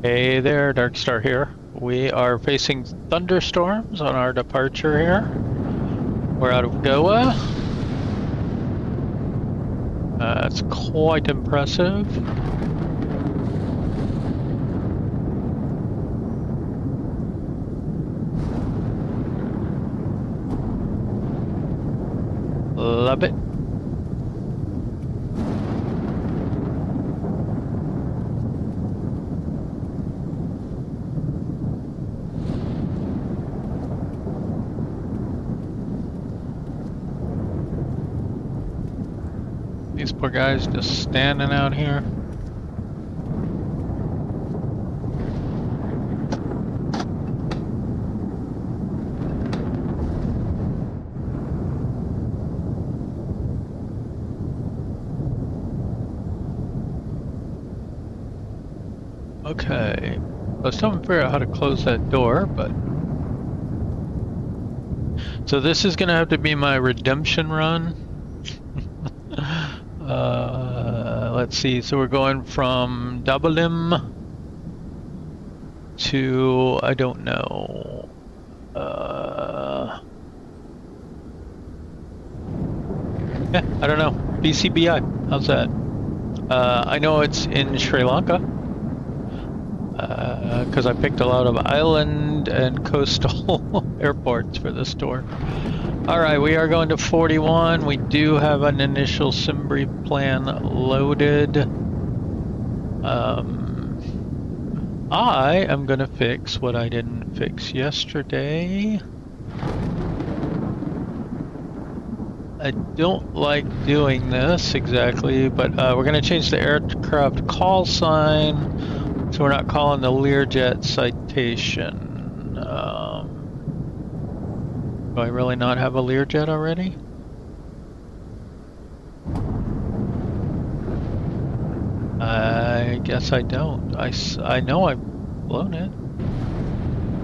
Hey there, Dark Star here. We are facing thunderstorms on our departure here. We're out of Goa. It's quite impressive. Love it. These poor guys just standing out here. Okay. I was trying to figure out how to close that door, but... So this is gonna have to be my redemption run. Let's see, so we're going from Dabalim to, I don't know, yeah, I don't know, VCBI, how's that? I know it's in Sri Lanka, because I picked a lot of island and coastal airports for this tour. Alright, we are going to 41. We do have an initial Simbri plan loaded. I am going to fix what I didn't fix yesterday. I don't like doing this exactly, but we're going to change the aircraft call sign so we're not calling the Learjet citation. Do I really not have a Learjet already? I guess I don't. I know I've blown it.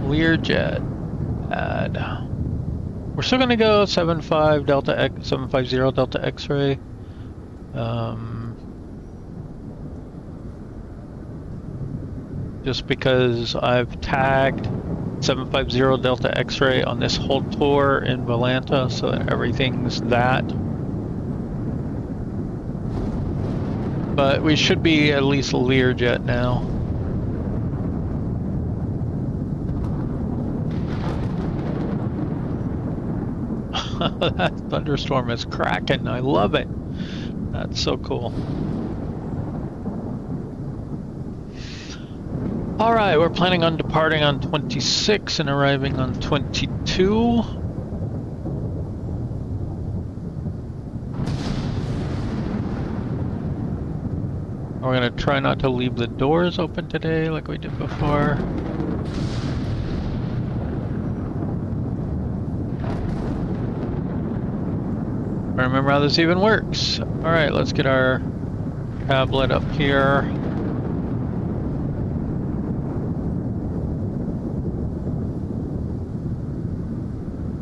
Learjet. Add. We're still gonna go 75 Delta X 750 Delta X-ray. Just because I've tagged 750 Delta X-ray on this whole tour in Valanta, so that everything's that. But we should be at least Learjet now. That thunderstorm is cracking. I love it. That's so cool. Alright, we're planning on departing on 26 and arriving on 22. We're gonna try not to leave the doors open today like we did before. I remember how this even works. Alright, let's get our tablet up here.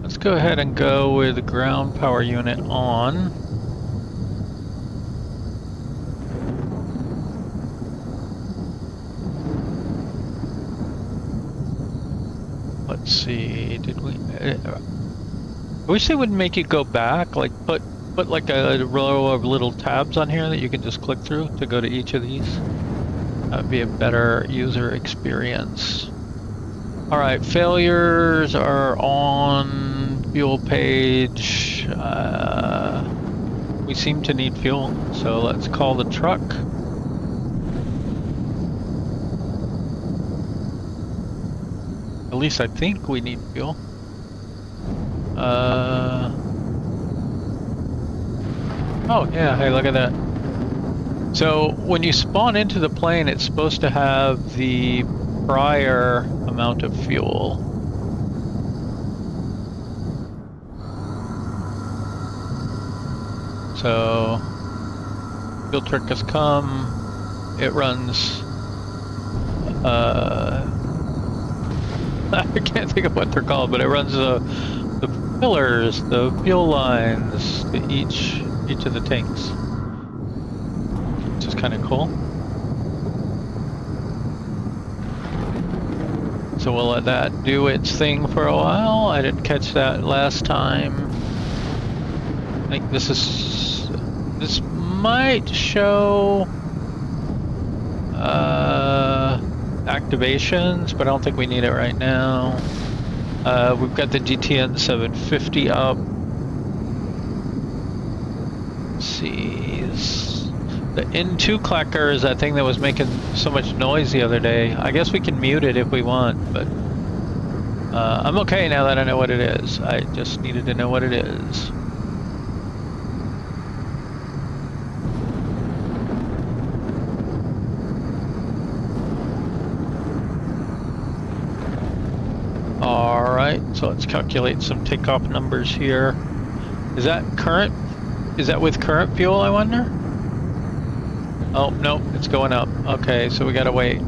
Let's go ahead and go with the ground power unit on. Let's see, did we... I wish they would make you go back, like put like a row of little tabs on here that you can just click through to go to each of these. That would be a better user experience. Alright, failures are on fuel page. We seem to need fuel, so let's call the truck. At least I think we need fuel. Oh yeah, hey, look at that. So when you spawn into the plane, it's supposed to have the prior amount of fuel. So fuel truck has come. It runs I can't think of what they're called, but it runs the pillars, the fuel lines to each of the tanks, which is kind of cool. So we'll let that do its thing for a while. I didn't catch that last time. I think this might show activations, but I don't think we need it right now. We've got the GTN 750 up. Let's see. The N2 clacker is that thing that was making so much noise the other day. I guess we can mute it if we want, but I'm okay now that I know what it is. I just needed to know what it is. Alright, so let's calculate some takeoff numbers here. Is that current? Is that with current fuel, I wonder? Oh, no, it's going up. Okay, so we gotta wait.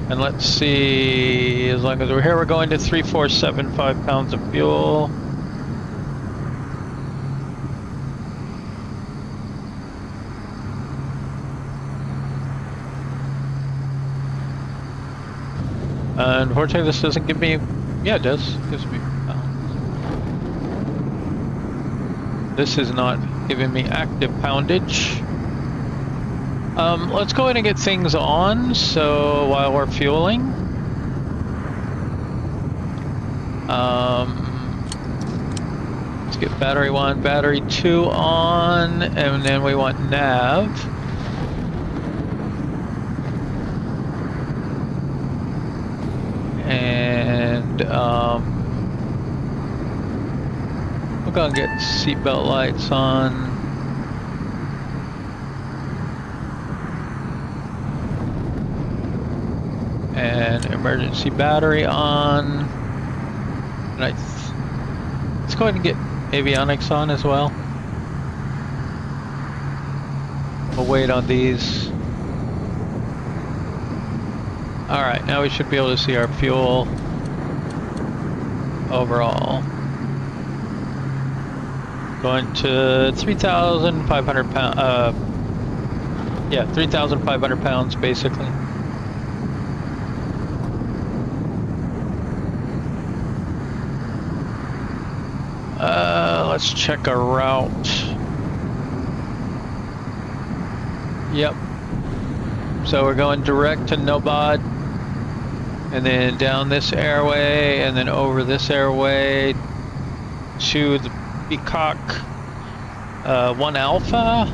And let's see, as long as we're here, we're going to 3,475 pounds of fuel. Unfortunately, this doesn't give me... Yeah, it does. It gives me... This is not giving me active poundage. Let's go ahead and get things on, so while we're fueling. Let's get battery 1, battery 2 on, and then we want nav. And we're gonna get seatbelt lights on. And emergency battery on. And let's go ahead and get avionics on as well. We'll wait on these. Alright, now we should be able to see our fuel overall. Going to 3,500 pounds, yeah, 3,500 pounds basically. Let's check our route. Yep. So we're going direct to NOBOD, and then down this airway, and then over this airway to the BIKOK 1 Alpha.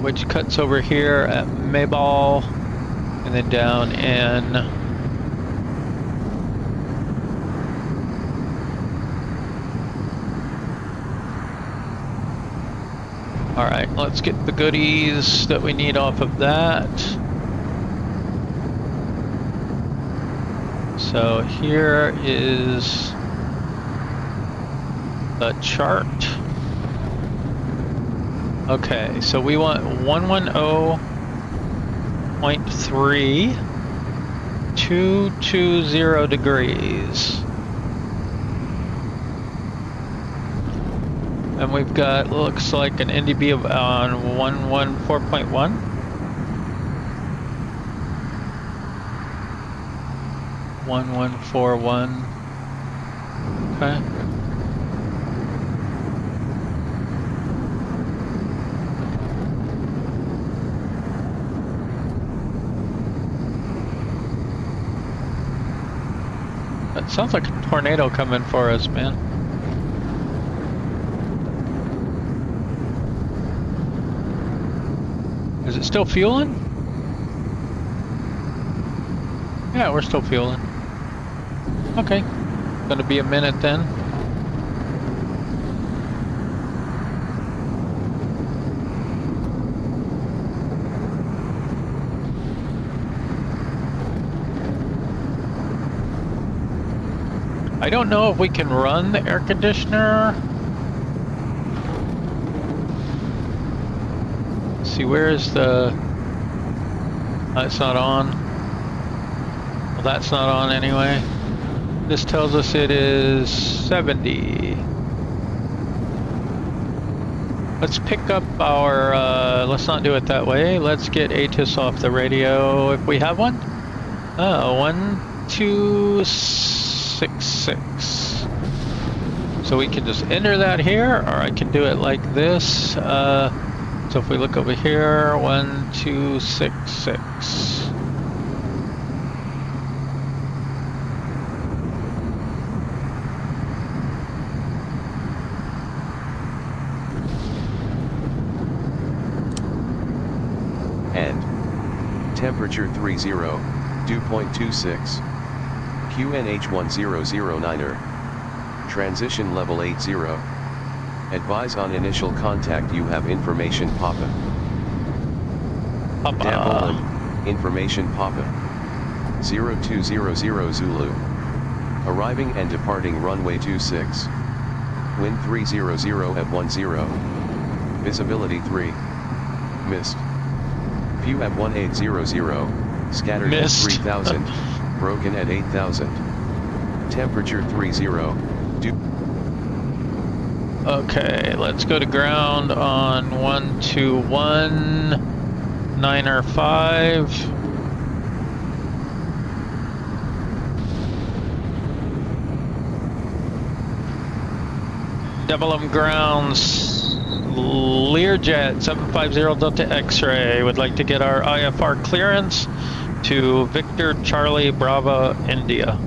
Which cuts over here at Mayball, and then down in Alright, let's get the goodies that we need off of that. So here is the chart. Okay, so we want 110.3, 220 degrees. And we've got, looks like an NDB of on 114.1. Okay. That sounds like a tornado coming for us, man. Is it still fueling? Yeah, we're still fueling. Okay. Gonna be a minute then. I don't know if we can run the air conditioner. See, where is the... It's not on. Well, that's not on anyway. This tells us it is 70. Let's pick up our, let's not do it that way. Let's get ATIS off the radio if we have one. 1266. So we can just enter that here, or I can do it like this. So if we look over here, 1266. And temperature 30, dew point 26. QNH 1009er. Transition level 80. Advise on initial contact you have information Papa. Davolin, information Papa. 0200 Zulu. Arriving and departing runway 26. Wind 300 at 10. Visibility 3. Mist. View at 1800. Scattered at 3000. Broken at 8000. Temperature 30. Okay, let's go to ground on 121.905. Double M grounds, Learjet 750 Delta X-ray would like to get our IFR clearance to Victor Charlie Bravo India.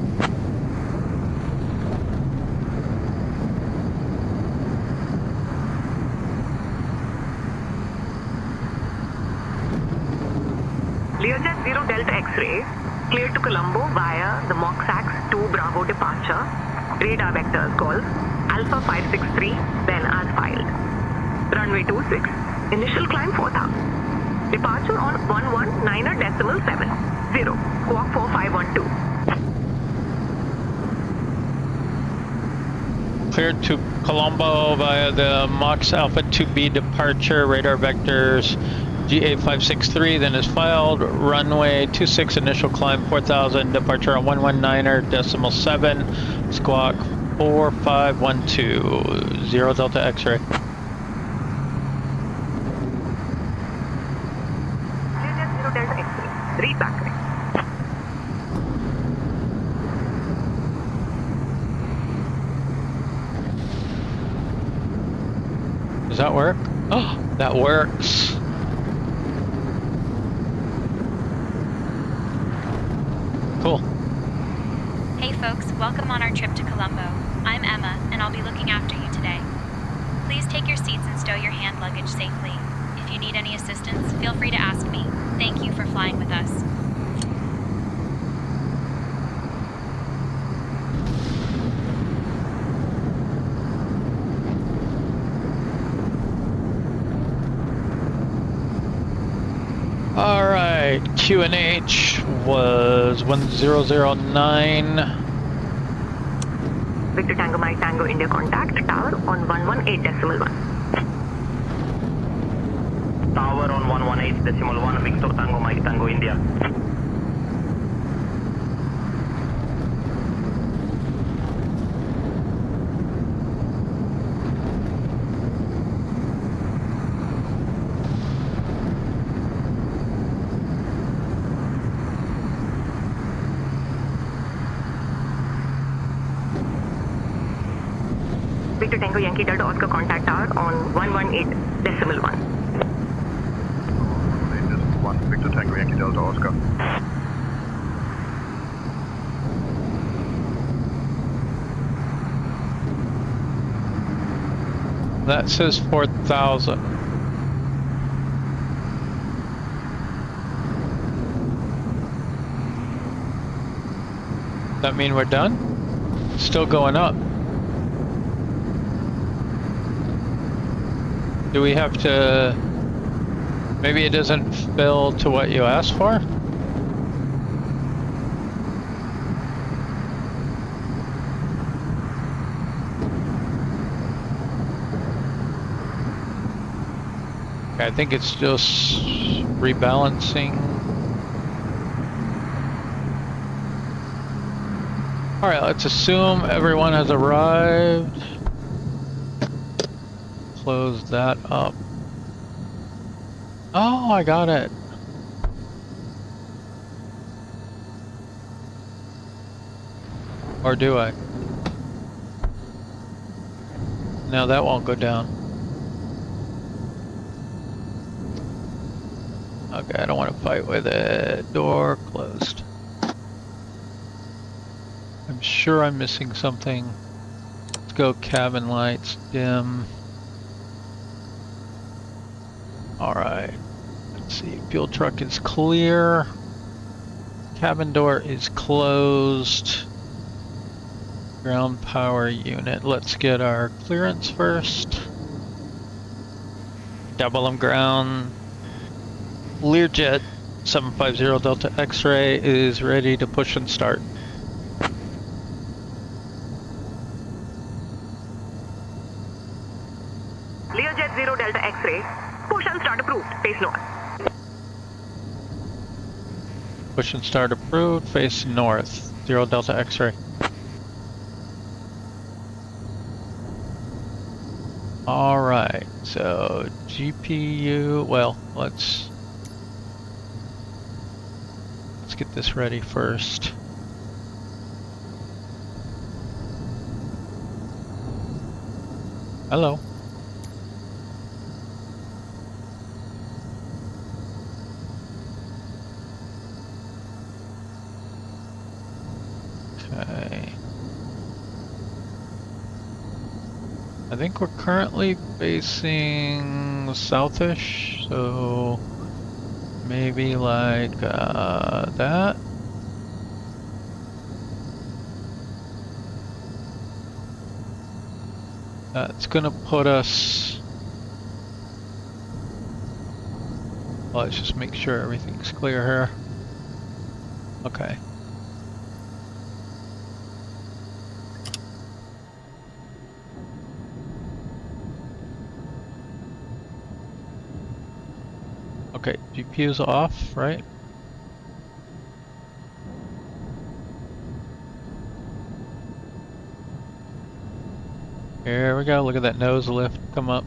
Learjet 0 Delta X-ray, cleared to Colombo via the Moxax 2 Bravo departure. Radar vectors golf, Alpha 563, then as filed. Runway 26, initial climb 4000. Departure on 119.70, squawk 4512. Cleared to Colombo via the Mox Alpha 2B departure, radar vectors GA563, then is filed. Runway 26, initial climb 4000, departure on 119.7, squawk 4512, 0 Delta X-ray. Learjet 0 Delta X-ray, read back. Does that work? Oh, that works. Cool. Hey folks, welcome on our trip to Colombo. I'm Emma, and I'll be looking after you today. Please take your seats and stow your hand luggage safely. If you need any assistance, feel free to ask me. Thank you for flying with us. All right, QNH was 1009. Victor Tango Mike Tango India contact, tower on 118.1. Tower on 118.1, Victor Tango Mike Tango India. Victor Tango Yankee Delta Oscar contact tower on 118.1. 1 Victor Tango Yankee Delta Oscar. That says 4,000. That mean we're done? Still going up. Do we have to... Maybe it doesn't fill to what you asked for? Okay, I think it's just rebalancing. Alright, let's assume everyone has arrived. close that up. Oh, I got it. Or do I? No, that won't go down. Okay, I don't want to fight with it. Door closed. I'm sure I'm missing something. Let's go cabin lights, dim. Alright. Let's see. Fuel truck is clear. Cabin door is closed. Ground power unit. Let's get our clearance first. Double them ground. Learjet 750 Delta X-ray is ready to push and start. Learjet 0 Delta X-ray. Push and start approved. Face north. Push and start approved. Face north. 0 Delta X-ray. Alright, so GPU, well, let's get this ready first. Hello. Okay. I think we're currently facing southish, so maybe like that. That's gonna put us. Well, let's just make sure everything's clear here. Okay. Okay, GPU's off, right? Here we go, look at that nose lift come up.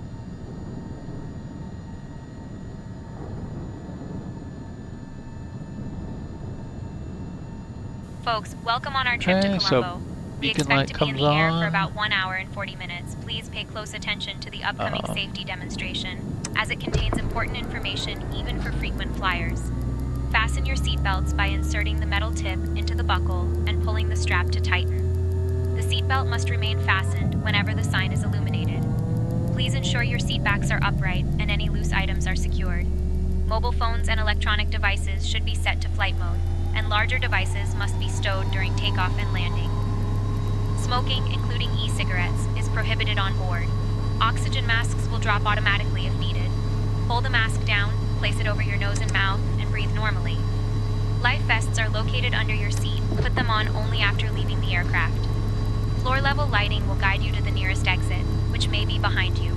Folks, welcome on our trip to Okay, Colombo. so We beacon expect light to be in comes the air for on. about 1 hour and 40 minutes. Please pay close attention to the upcoming safety demonstration, as it contains important information even for frequent flyers. Fasten your seatbelts by inserting the metal tip into the buckle and pulling the strap to tighten. The seatbelt must remain fastened whenever the sign is illuminated. Please ensure your seatbacks are upright and any loose items are secured. Mobile phones and electronic devices should be set to flight mode, and larger devices must be stowed during takeoff and landing. Smoking, including e-cigarettes, is prohibited on board. Oxygen masks will drop automatically if needed. Pull the mask down, place it over your nose and mouth, and breathe normally. Life vests are located under your seat. Put them on only after leaving the aircraft. Floor-level lighting will guide you to the nearest exit, which may be behind you.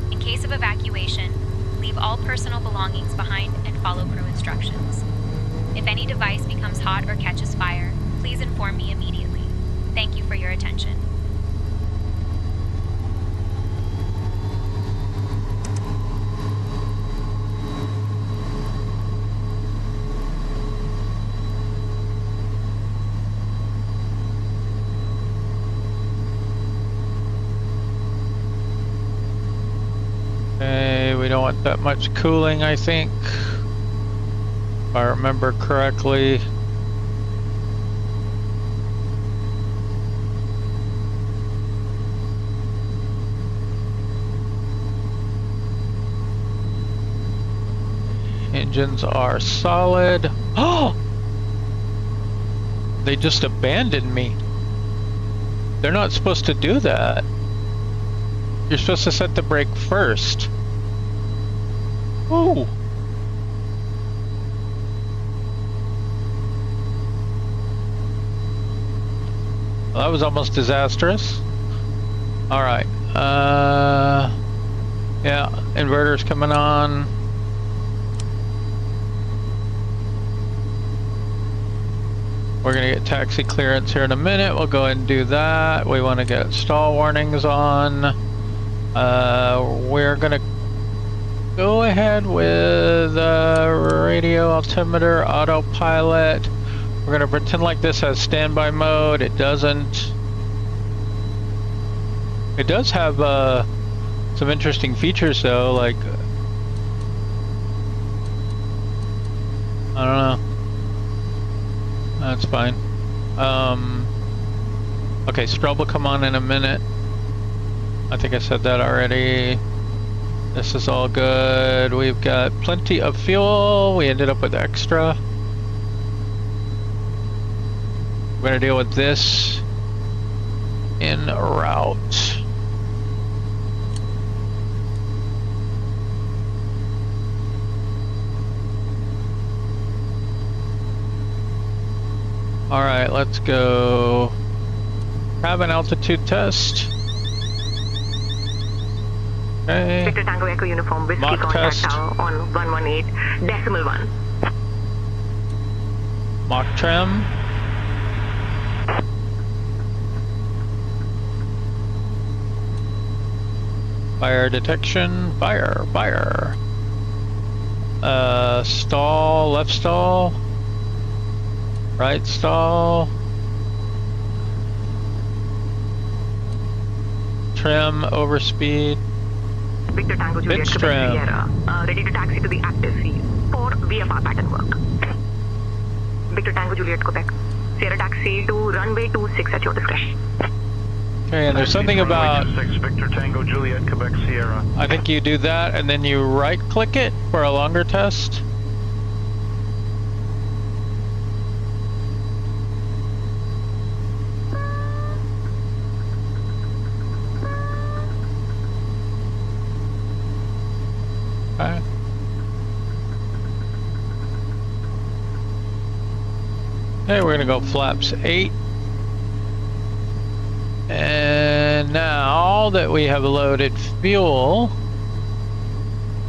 In case of evacuation, leave all personal belongings behind and follow crew instructions. If any device becomes hot or catches fire, please inform me immediately. Thank you for your attention. Okay, we don't want that much cooling, I think. If I remember correctly. Engines are solid. Oh! They just abandoned me. They're not supposed to do that. You're supposed to set the brake first. Ooh. Well, that was almost disastrous. Alright. Yeah, inverter's coming on. We're gonna get taxi clearance here in a minute. We'll go ahead and do that. We want to get stall warnings on. We're gonna go ahead with radio altimeter, autopilot. We're gonna pretend like this has standby mode. It doesn't. It does have some interesting features though, like I don't know. That's fine. Okay, strobe will come on in a minute. I think I said that already. This is all good. We've got plenty of fuel. We ended up with extra. We're gonna deal with this en route. All right, let's go. Have an altitude test. Okay. Victor Tango Echo Uniform Whiskey Mach contact test. tower on 118.1. Mach trim. Fire detection. Fire. Fire. Stall. Left stall. Right stall. Trim. Overspeed. Victor Tango Juliet Pitch Quebec trim. Sierra, ready to taxi to the active field for VFR pattern work. Victor Tango Juliet Quebec Sierra taxi to runway 26 at your discretion. Okay, and there's something about, 26 Victor Tango Juliet Quebec Sierra. I think you do that and then you right click it for a longer test. Okay. Okay, we're gonna go flaps 8. And now that we have loaded fuel,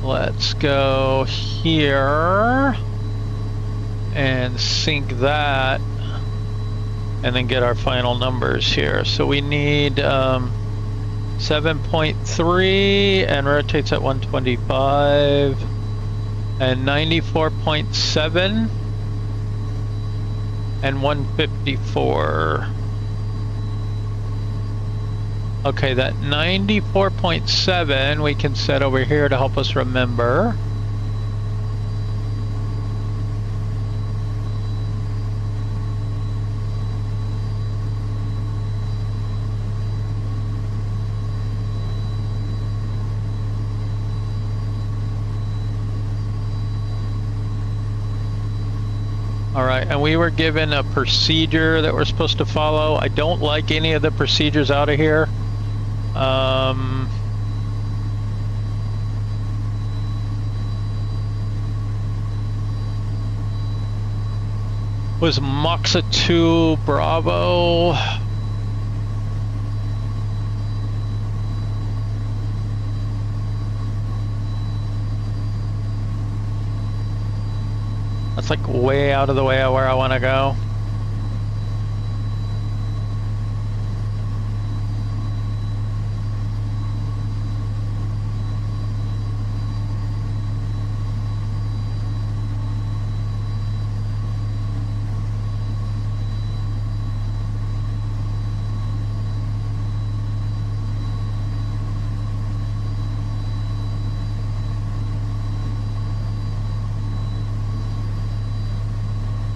let's go here and sync that and then get our final numbers here. So we need 7.3 and rotates at 125 and 94.7 and 154. Okay, that 94.7 we can set over here to help us remember. All right, and we were given a procedure that we're supposed to follow. I don't like any of the procedures out of here. Was Moxa 2 Bravo? That's like way out of the way of where I want to go.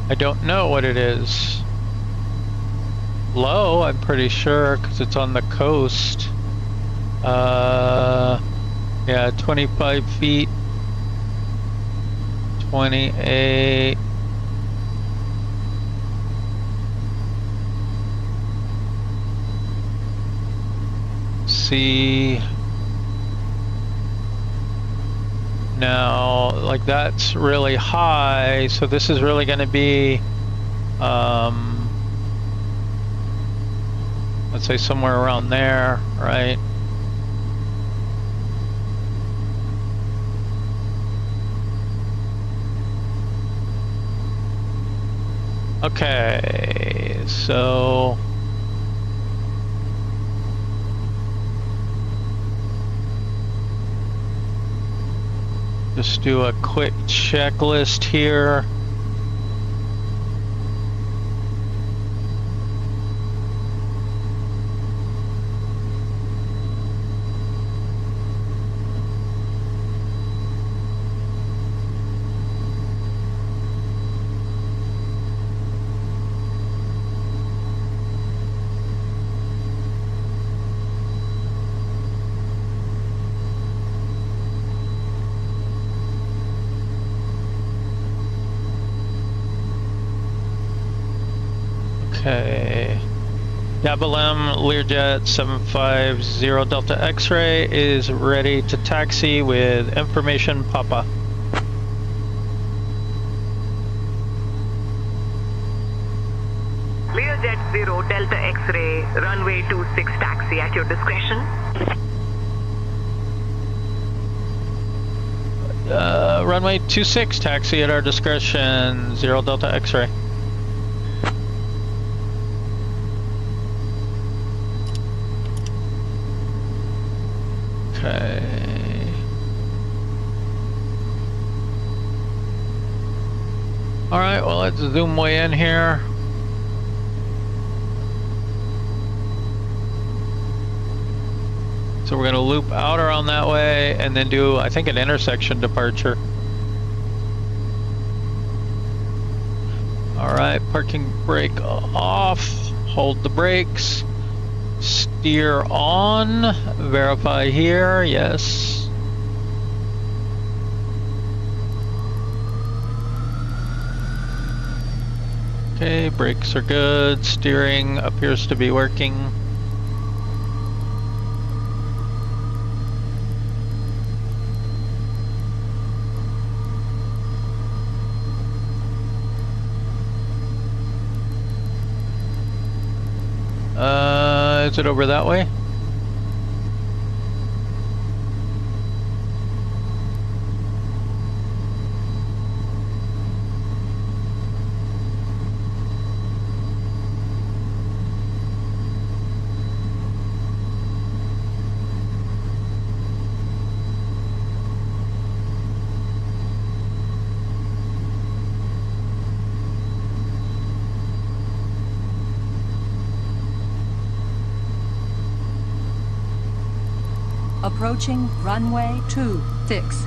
I don't know what it is. Low, I'm pretty sure, because it's on the coast. Yeah, 25 feet. 28. See. Now, like that's really high, so this is really going to be, let's say somewhere around there, right? Okay, so Just do a quick checklist here. Okay. Dabalem Learjet 750 Delta X-ray is ready to taxi with information Papa. Learjet 0 Delta X-ray, runway 26 taxi at your discretion. Runway 26 taxi at our discretion, 0 Delta X-ray. Okay. Alright, well let's zoom way in here. So we're going to loop out around that way and then do, I think, an intersection departure. Alright, parking brake off, hold the brakes, steer on, verify here, yes. Okay, brakes are good, steering appears to be working. Is it over that way? Approaching runway 26.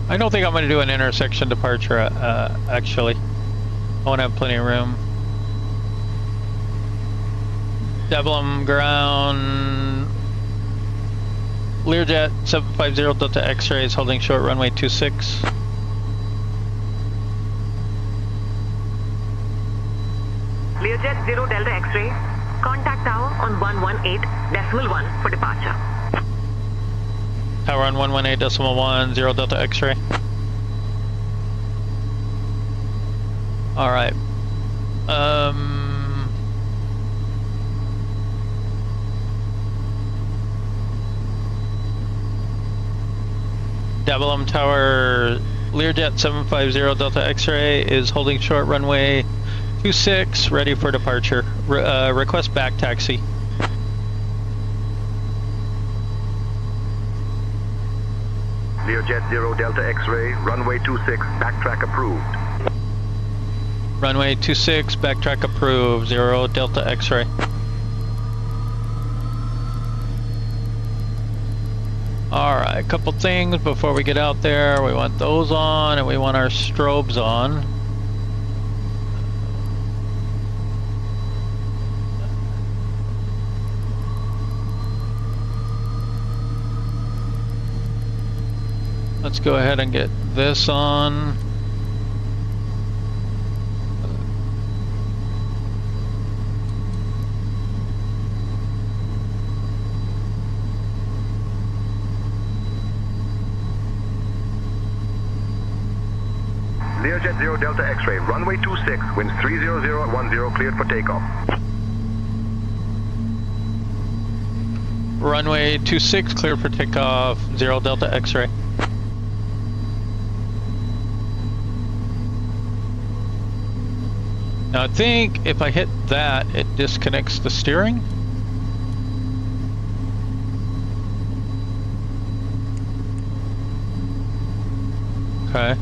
I don't think I'm going to do an intersection departure, actually. I want to have plenty of room. Deblum ground. Learjet 750 Delta X-ray is holding short runway 26. Learjet 0 Delta X-ray, contact tower on 118.1 for departure. Tower on 118.1, 0 Delta X-ray. Alright. Dabalum Tower, Learjet 750 Delta X-ray is holding short runway 26, ready for departure. Request back taxi. Learjet 0 Delta X-ray, runway 26, backtrack approved. Runway 26, backtrack approved, 0 Delta X-ray. Alright, a couple things before we get out there. We want those on and we want our strobes on. Let's go ahead and get this on. Learjet 0 Delta X-ray, runway 26, winds 300 at 10, cleared for takeoff. Runway 26, clear for takeoff, 0 Delta X-ray. Now I think if I hit that, it disconnects the steering. Okay.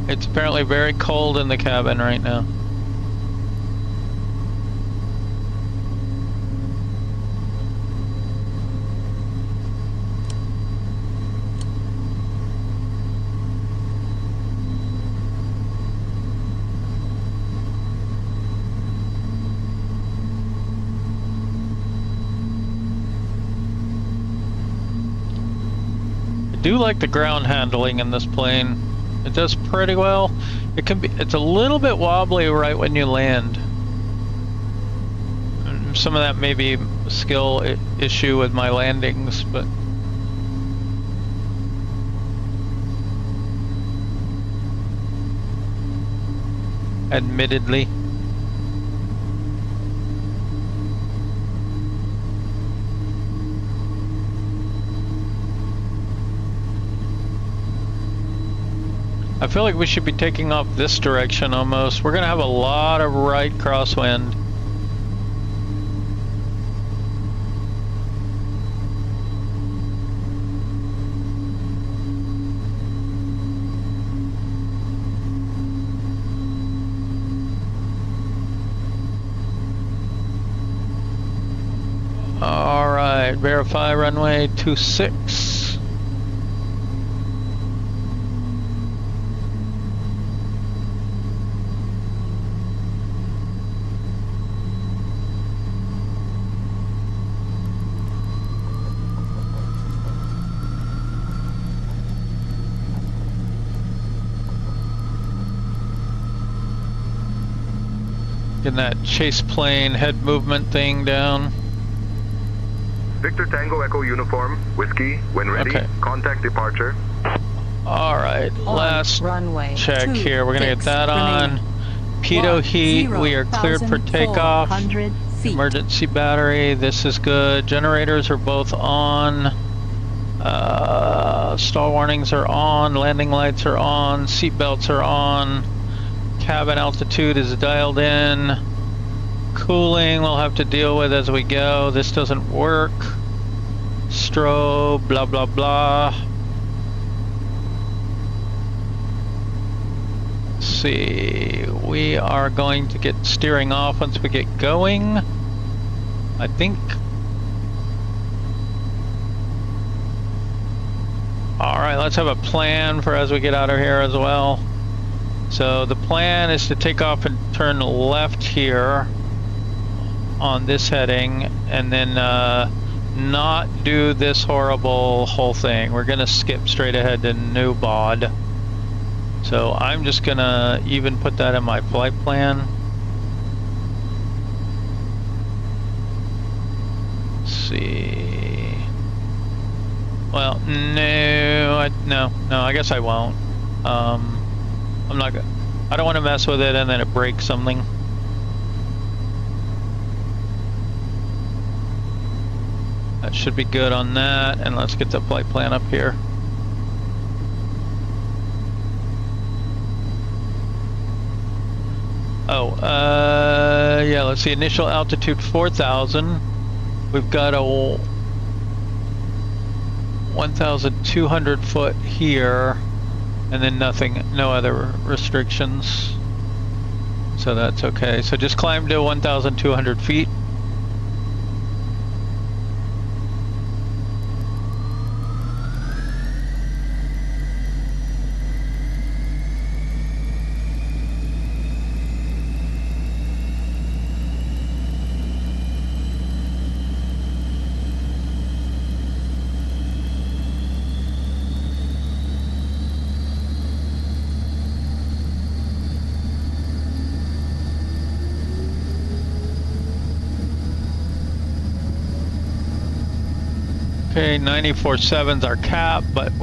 It's apparently very cold in the cabin right now. I do like the ground handling in this plane. It does pretty well. It's a little bit wobbly right when you land. Some of that may be a skill issue with my landings, but admittedly. I feel like we should be taking off this direction almost. We're gonna have a lot of right crosswind. All right, verify runway 26. Getting that chase plane head movement thing down. Victor Tango Echo Uniform, Whiskey, when ready, Okay. contact departure. All right, On last runway check 26 here. We're gonna get that on. Pitot heat, we are cleared for takeoff. 1,400 feet. Emergency battery, this is good. Generators are both on. Stall warnings are on. Landing lights are on. Seat belts are on. Cabin altitude is dialed in. Cooling we'll have to deal with as we go. This doesn't work. Strobe, blah, blah, blah. Let's see. We are going to get steering off once we get going, I think. All right, let's have a plan for as we get out of here as well. So the plan is to take off and turn left here on this heading, and then not do this horrible whole thing. We're gonna skip straight ahead to NOBOD. So I'm just gonna even put that in my flight plan. Let's see. Well, no, I guess I won't. I'm not gonna, I don't want to mess with it and then it breaks something. That should be good on that, and let's get the flight plan up here. Oh, yeah, let's see, initial altitude 4,000. We've got a 1,200 foot here, and then nothing, no other restrictions. So that's okay. So just climb to 1,200 feet. Okay, 94.7's our cap, but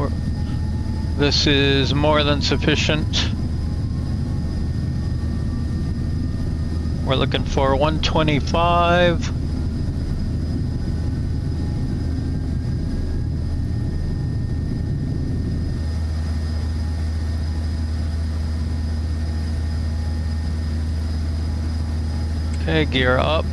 this is more than sufficient. We're looking for 125. Okay, gear up.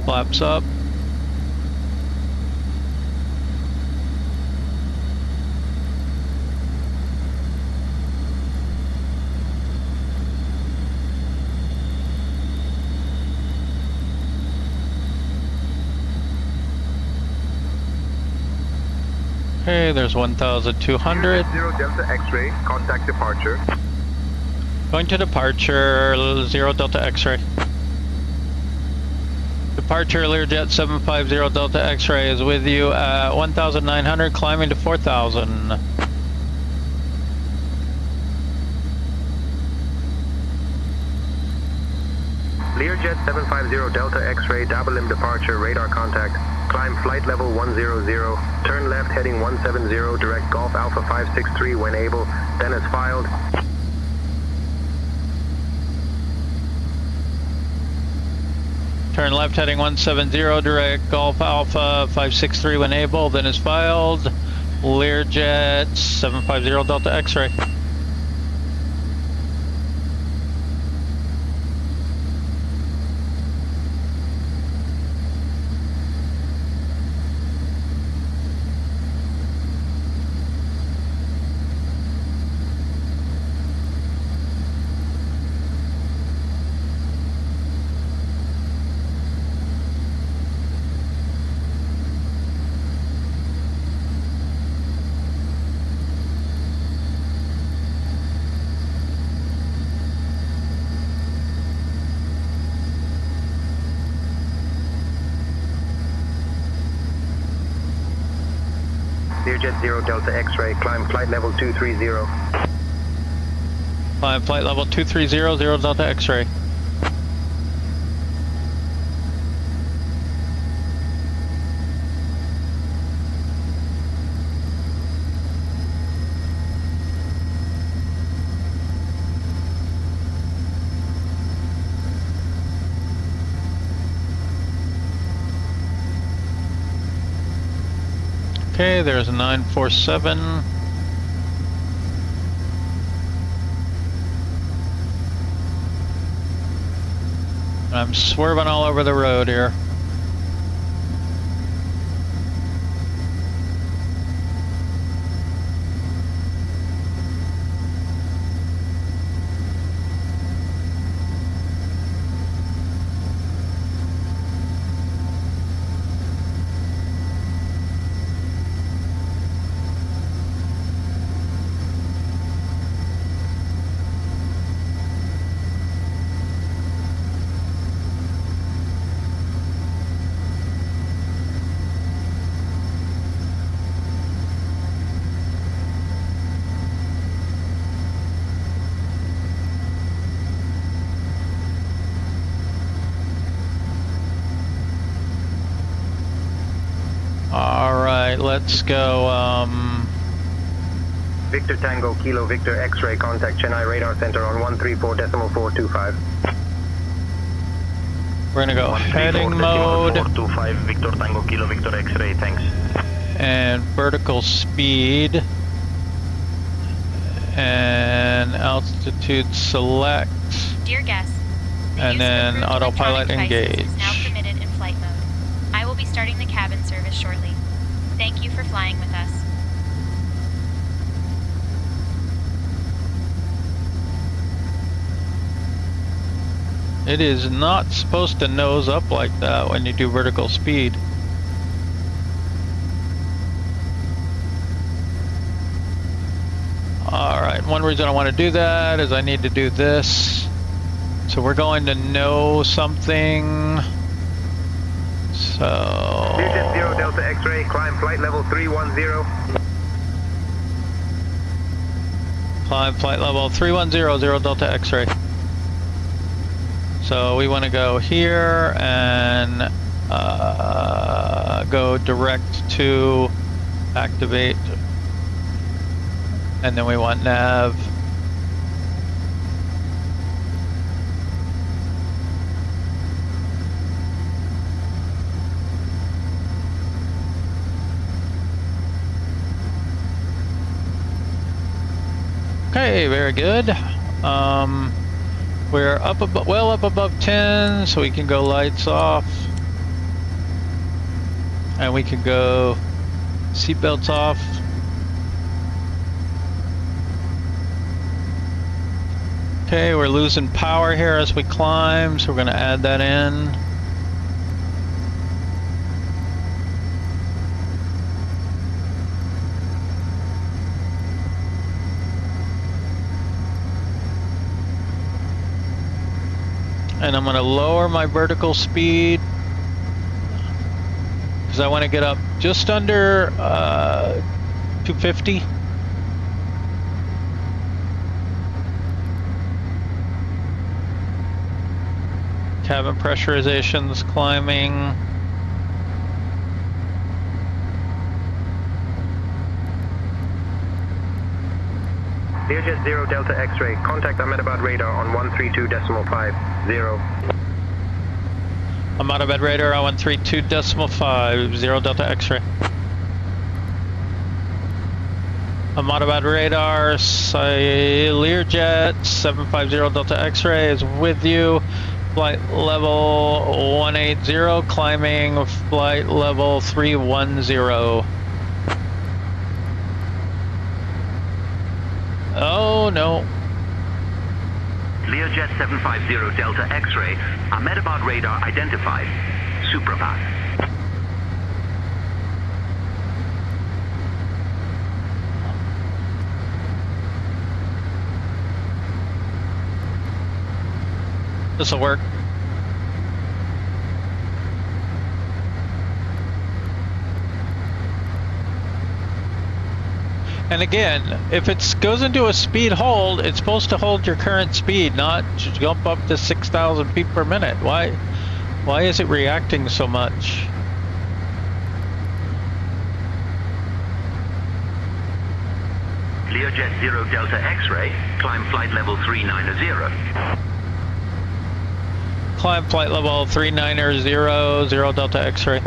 Flaps up. Okay, there's 1,200. Learjet 0 Delta X-ray, contact departure. Going to departure, 0 Delta X-ray. Departure, Learjet 750 Delta X-ray is with you at 1,900, climbing to 4,000. Learjet 750 Delta X-ray, Dabalim departure, radar contact. Climb flight level 100, turn left heading 170, direct Golf Alpha 563 when able, then as filed. Turn left heading 170, direct Golf Alpha 563 when able, then is filed. Learjet 750 Delta X-ray. Learjet 0 Delta X-ray, climb flight level 230. Climb flight level 230, 0 Delta X-ray. Okay, there's a 947. I'm swerving all over the road here. Alright, let's go, Victor Tango, Kilo Victor X-ray, contact Chennai Radar Center on 134.425. we're gonna go heading mode 425 Victor Tango Kilo Victor X-ray, thanks. and vertical speed and altitude select. Dear guests, the And use of then approved autopilot electronic devices engage. is now permitted in flight mode. I will be starting the cabin service shortly. Thank you for flying with us. It is not supposed to nose up like that when you do vertical speed. Alright, one reason I want to do that is I need to do this. So we're going to know something. So... Learjet 0 Delta X-ray, climb flight level 310. Climb flight level 310, 0 Delta X-ray. So we want to go here and go direct to activate. And then we want nav. Okay, very good. We're up above, well up above 10, so we can go lights off. And we can go seatbelts off. Okay, we're losing power here as we climb, so we're going to add that in. And I'm going to lower my vertical speed because I want to get up just under 250. Cabin pressurization's climbing. Learjet 0 Delta X-ray, contact Ahmedabad radar on 132.50. Ahmedabad radar on 132.50, 0 Delta X-ray. Ahmedabad radar, Learjet 750 Delta X-ray is with you. Flight level 180, climbing flight level 310. Oh no. Learjet 750 Delta X-ray, Ahmedabad radar identified. Suprabhat. This'll work. And again, if it goes into a speed hold, it's supposed to hold your current speed, not jump up to 6,000 feet per minute. Why is it reacting so much? Learjet 0 Delta X-ray, climb flight level 390. Climb flight level 390, 0 Delta X-ray.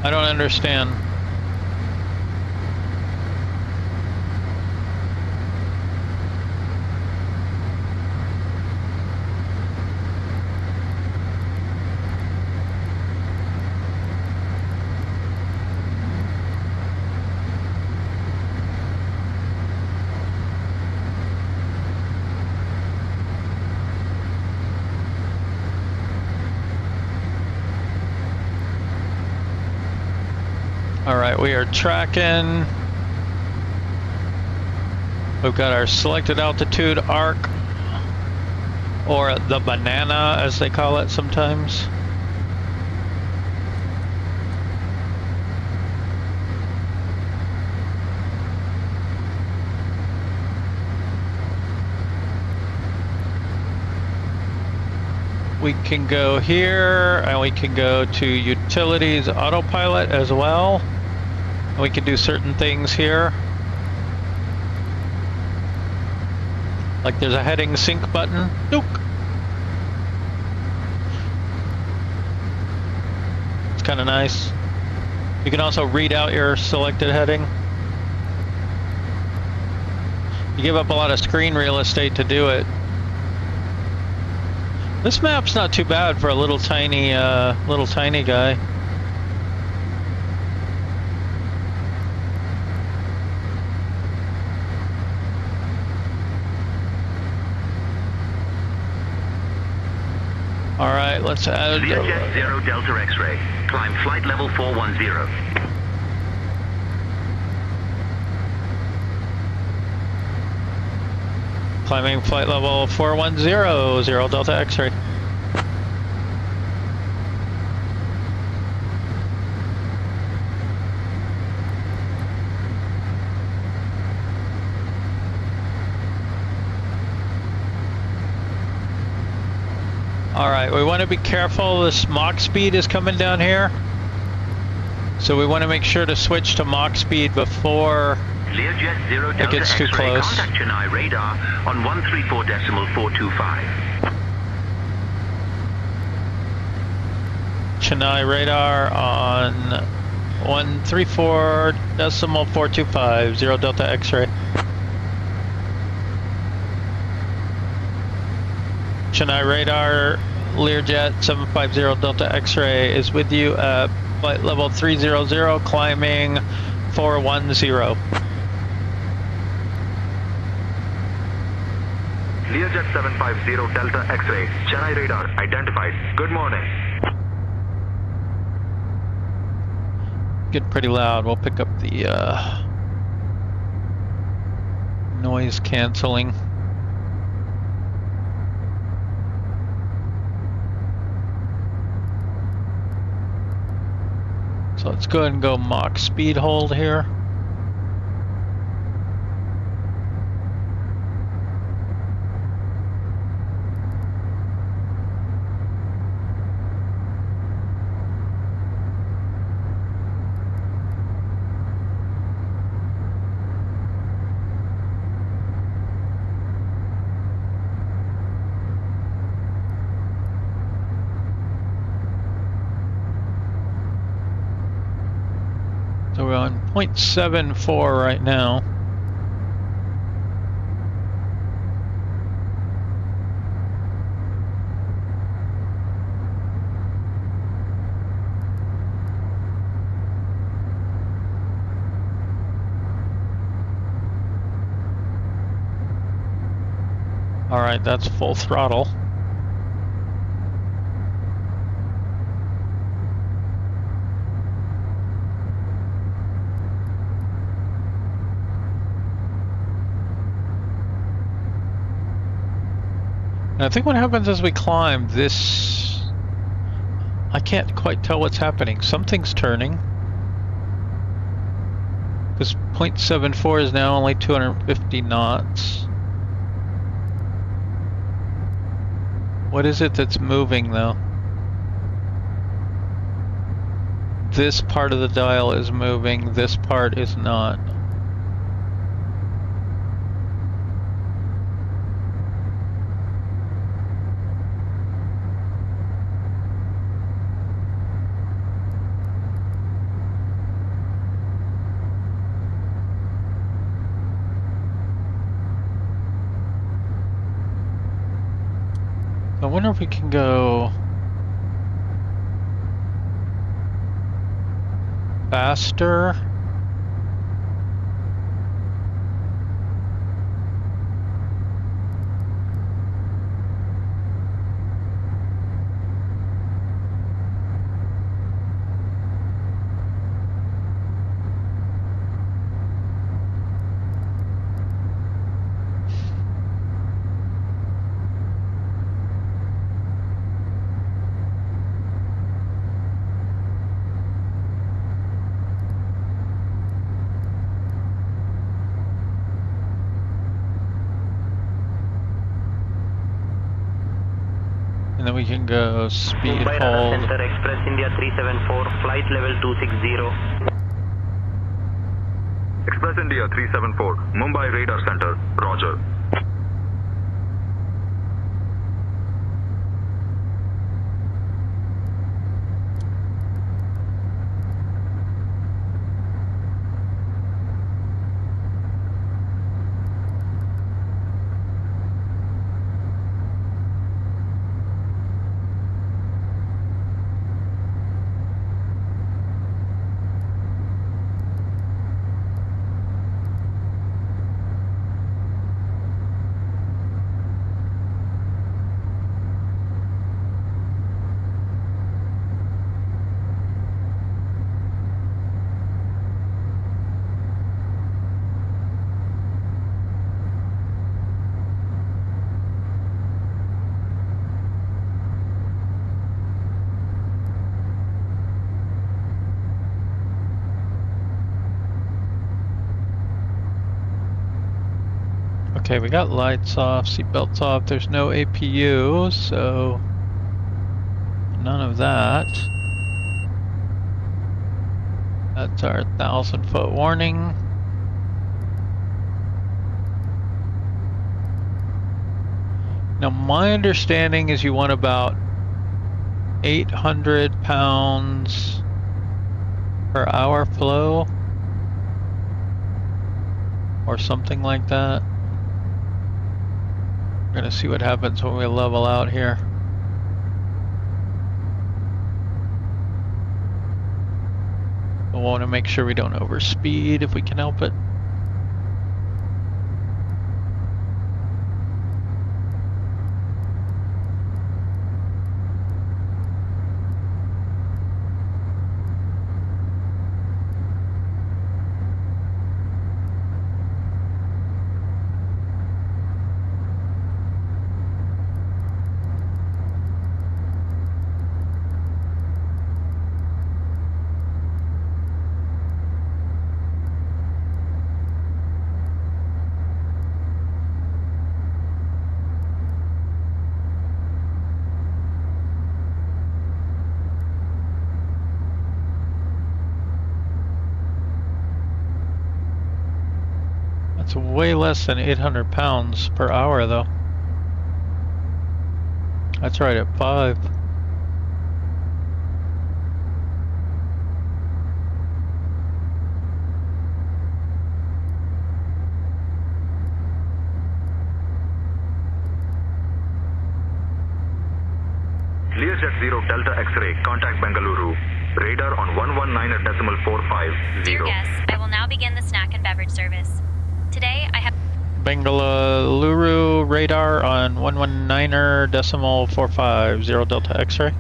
I don't understand. All right, we are tracking. We've got our selected altitude arc, or the banana as they call it sometimes. We can go here, and we can go to utilities autopilot as well. And we can do certain things here. Like there's a heading sync button. Nope. It's kind of nice. You can also read out your selected heading. You give up a lot of screen real estate to do it. This map's not too bad for a little tiny guy. All right, let's add. Learjet 0 Delta X-ray, climb flight level 410. Climbing flight level 410, 0 Delta X-ray. All right, we want to be careful. This Mach speed is coming down here. So we want to make sure to switch to Mach speed before Learjet 0 It Delta gets too X-ray, close. contact Chennai radar on 134.425. Chennai radar on 134.425, 0 Delta X-ray. Chennai radar, Learjet 750 Delta X-ray is with you at flight level 300, climbing 410. Learjet 750 Delta X-ray, Chennai radar identified. Good morning. Get pretty loud. We'll pick up the noise canceling. So let's go ahead and go Mach speed hold here. So we're on 0.74 right now. All right, that's full throttle. And I think what happens as we climb this, I can't quite tell what's happening. Something's turning. Because 0.74 is now only 250 knots. What is it that's moving though? This part of the dial is moving, this part is not. I wonder if we can go faster. And then we can go speed Mumbai Radar hold. Center Express India 374, flight level 260. Express India 374, Mumbai Radar Center, Roger. Okay, we got lights off, seatbelts off. There's no APU, so none of that. That's our 1,000-foot warning. Now, my understanding is you want about 800 pounds per hour flow, or something like that. We're gonna see what happens when we level out here. We want to make sure we don't overspeed if we can help it. That's way less than 800 pounds per hour, though. That's right at 5. Learjet 0 Delta X-ray, contact Bengaluru. Radar on 119.45. Dear guests, I will now begin the snack and beverage service. Today I have Bengaluru radar on 119.45 Delta X-ray.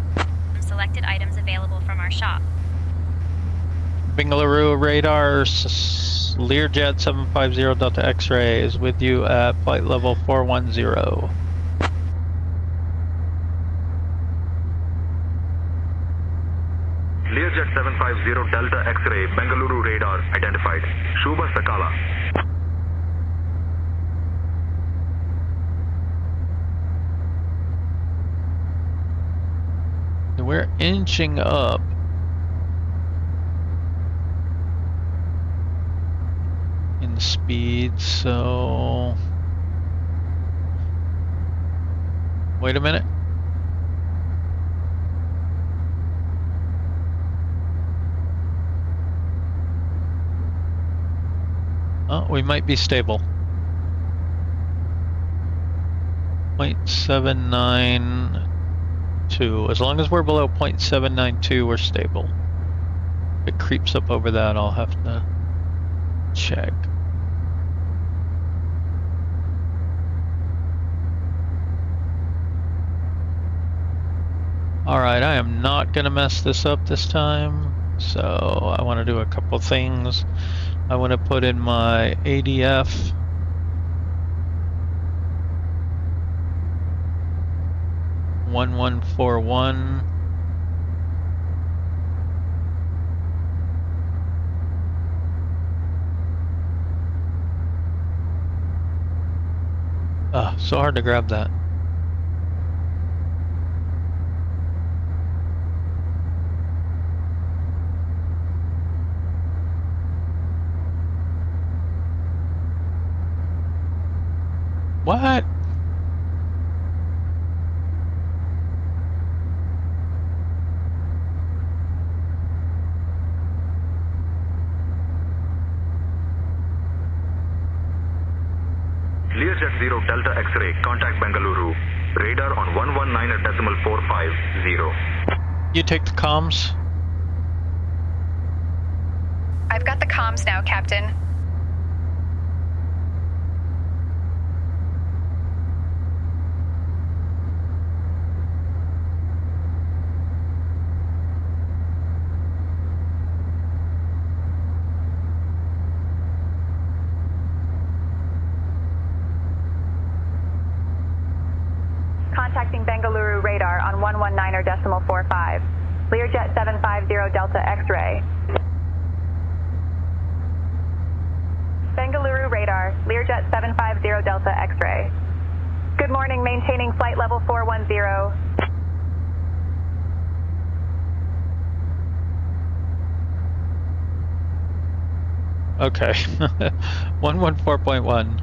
selected items available from our shop. Bengaluru radar, Learjet 750 Delta X-ray is with you at flight level 410. Learjet 750 Delta X-ray, Bengaluru radar identified. Shubha Sakala. We're inching up. In speed, so... Wait a minute. Oh, we might be stable. 0.792. As long as we're below 0.792, we're stable. If it creeps up over that, I'll have to check. Alright, I am not gonna mess this up this time. So I want to do a couple things. I want to put in my ADF. (1141). So hard to grab that. What? Learjet 0 Delta X-ray, contact Bengaluru. Radar on 119.450. You take the comms. I've got the comms now, Captain. Contacting Bengaluru radar on 119.45. Learjet 750 Delta X-ray. Bengaluru radar, Learjet 750 Delta X-ray. Good morning, maintaining flight level 410. Okay. 114.1.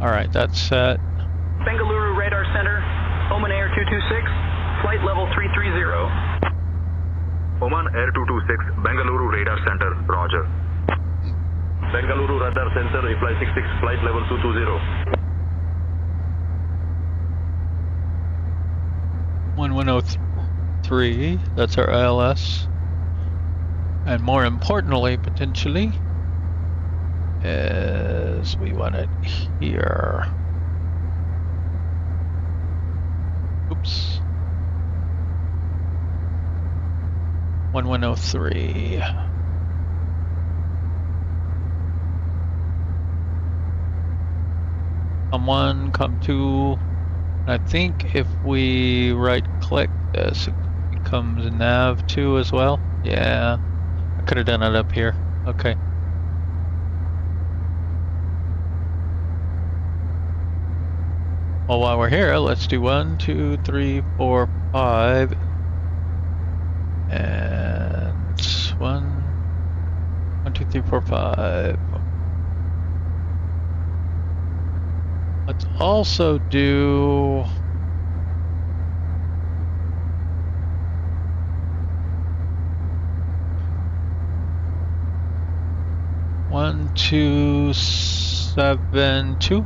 Alright, that's set. Bengaluru Radar Center, Oman Air 226, flight level 330. Oman Air 226, Bengaluru Radar Center, roger. Bengaluru Radar Center, reply 66, flight level 220. 1103, that's our ILS. And more importantly, potentially, is we want it here. Oops. 1103. Come one, come two. I think if we right click this, it becomes nav 2 as well. Yeah, I could have done it up here. Okay. Well, while we're here, let's do 1, 2, 3, 4, 5. And 1, 2, 3, 4, 5. Let's also do one, 2, 7, 2.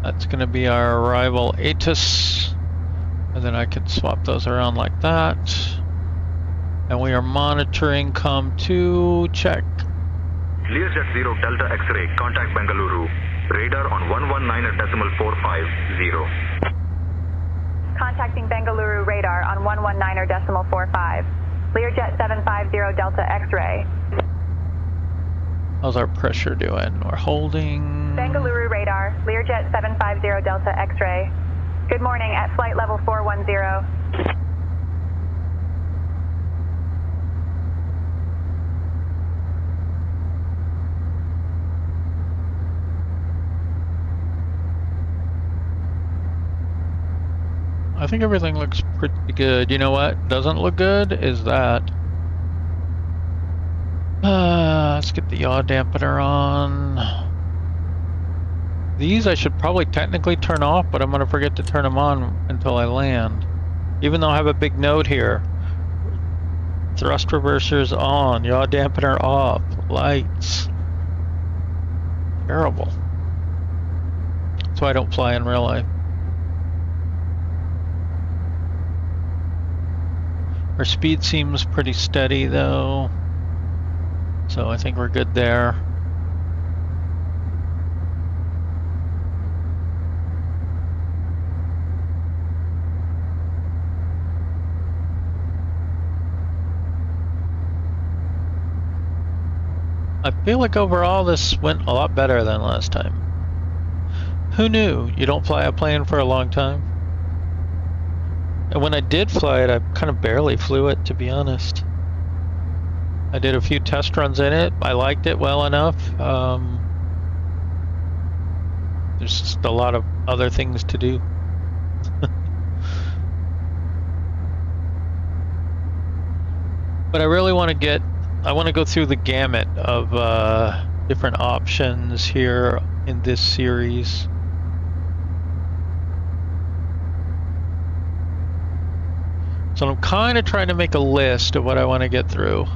That's going to be our arrival ATIS, and then I can swap those around like that. And we are monitoring COM2, check. Learjet 0 Delta X-ray, contact Bengaluru. Radar on 119.450. Contacting Bengaluru radar on 119.45. Learjet 750 Delta X-ray. How's our pressure doing? We're holding. Bengaluru radar, Learjet 750 Delta X-ray. Good morning at flight level 410. I think everything looks pretty good. You know what doesn't look good is that. Let's get the yaw dampener on. These I should probably technically turn off, but I'm going to forget to turn them on until I land. Even though I have a big note here. Thrust reversers on, yaw dampener off, lights. Terrible. That's why I don't fly in real life. Our speed seems pretty steady though, so I think we're good there. I feel like overall this went a lot better than last time. Who knew? You don't fly a plane for a long time? And when I did fly it, I kind of barely flew it, to be honest. I did a few test runs in it. I liked it well enough. There's just a lot of other things to do. But I really want to I want to go through the gamut of different options here in this series. So I'm kind of trying to make a list of what I want to get through.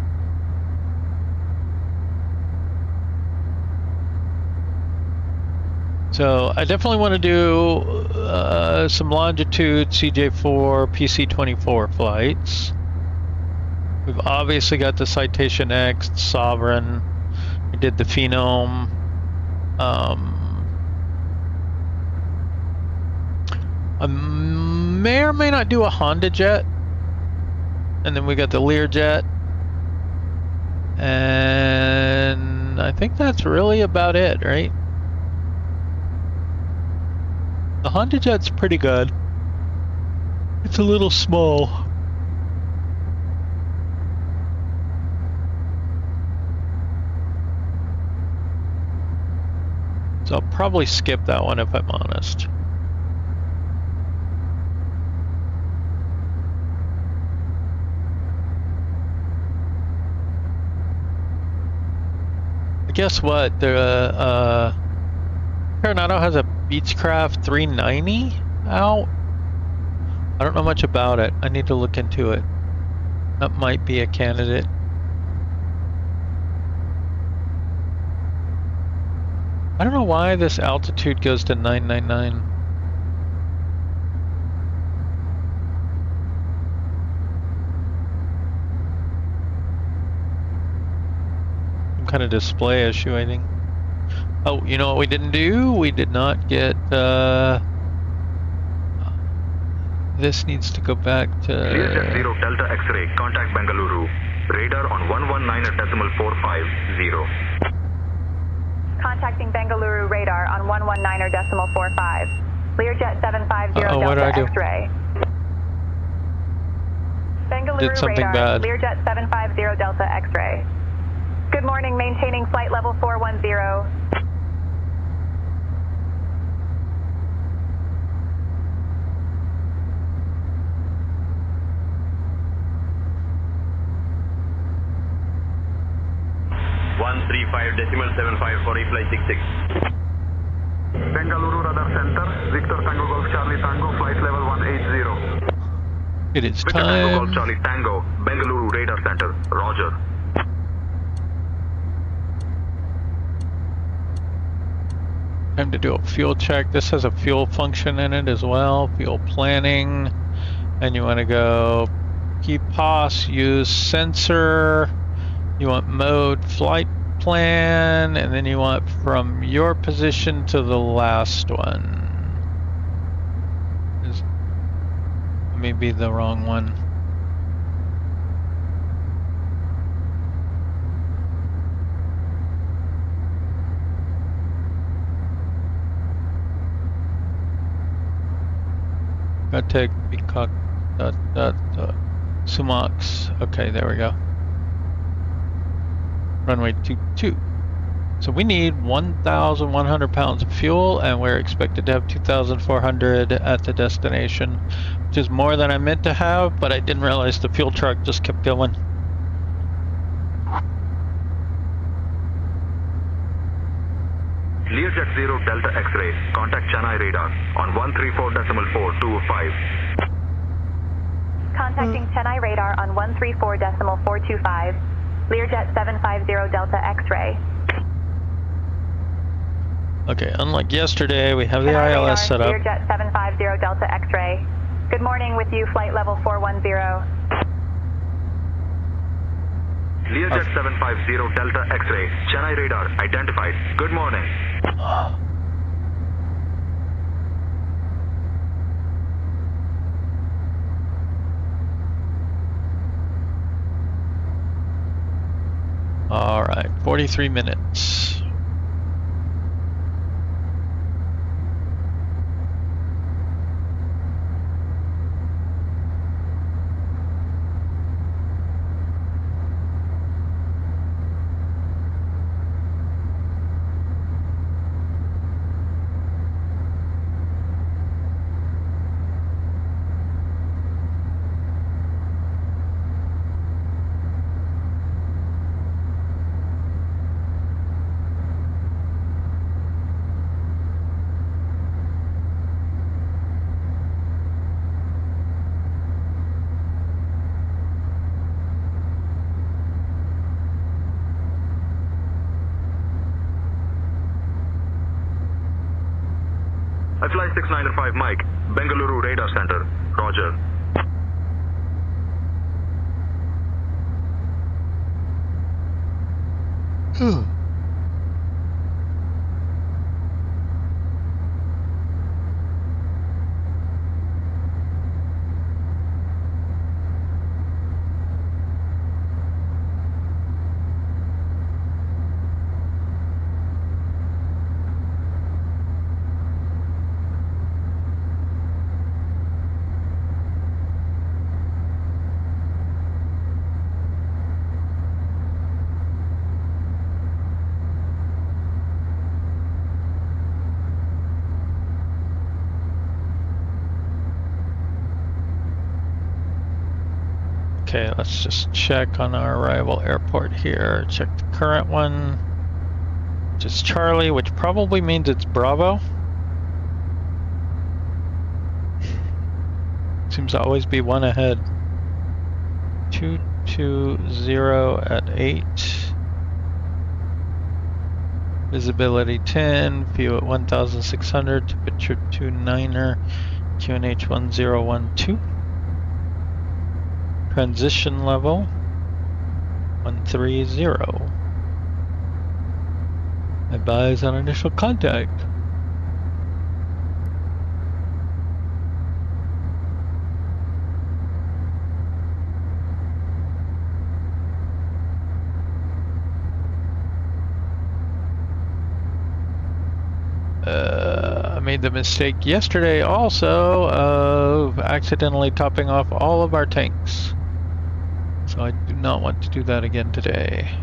So I definitely want to do some longitude CJ4 PC24 flights. We've obviously got the Citation X, the Sovereign. We did the Phenom. I may or may not do a Honda jet. And then we got the Learjet. And I think that's really about it, right? The Honda jet's pretty good. It's a little small. So I'll probably skip that one if I'm honest. guess what? The Coronado has a Beechcraft 390 out. I don't know much about it. I need to look into it. That might be a candidate. I don't know why this altitude goes to 999. Some kind of display issue, I think. Oh, you know what we didn't do? We did not get, this needs to go back to... Learjet 0 Delta X-ray, contact Bengaluru. Radar on 119.450. Contacting Bengaluru radar on 119.45. Learjet 750 Uh-oh, what Delta did I do? X-ray. Bengaluru Did something radar, bad. Learjet 750 Delta X-ray. Good morning, maintaining flight level 410. for reply 66. Bengaluru Radar Center, Victor Tango Golf Charlie Tango, flight level 180. It is Victor Tango Golf time. Charlie Tango, Bengaluru Radar Center, Roger. Time to do a fuel check. This has a fuel function in it as well. Fuel planning. And you want to go PPOS, use sensor. You want mode flight plan. And then you want from your position to the last one. Maybe the wrong one. Gotta take BIKOK Sumax. Okay, there we go. Runway 22. So we need 1,100 pounds of fuel, and we're expected to have 2,400 at the destination, which is more than I meant to have, but I didn't realize the fuel truck just kept going. Learjet 0 Delta X-ray, contact Chennai radar on 134.425. Contacting Chennai radar on 134.425. Learjet 750 Delta X-ray. Okay, unlike yesterday, we have the Chennai radar, ILS set up. Learjet 750 Delta X-ray. Good morning, with you, flight level 410. Learjet 750 Delta X-ray, Chennai radar identified. Good morning. All right, 43 minutes. I fly 695 Mike, Bengaluru radar center, Roger. Okay, let's just check on our arrival airport here. Check the current one. which is Charlie, which probably means it's Bravo. Seems to always be one ahead. 220 at 8. Visibility 10, view at 1600, temperature 29er, QNH 1012. Transition level 130. Advise on initial contact. I made the mistake yesterday also of accidentally topping off all of our tanks. So I do not want to do that again today.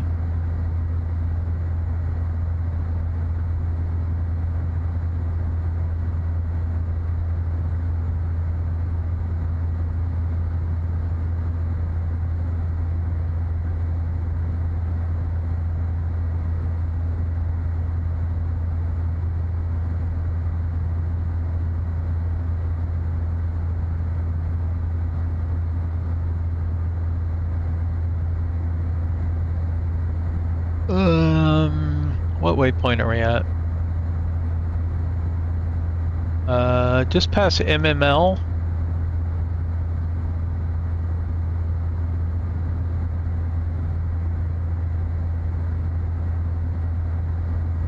What waypoint are we at? Just past MML.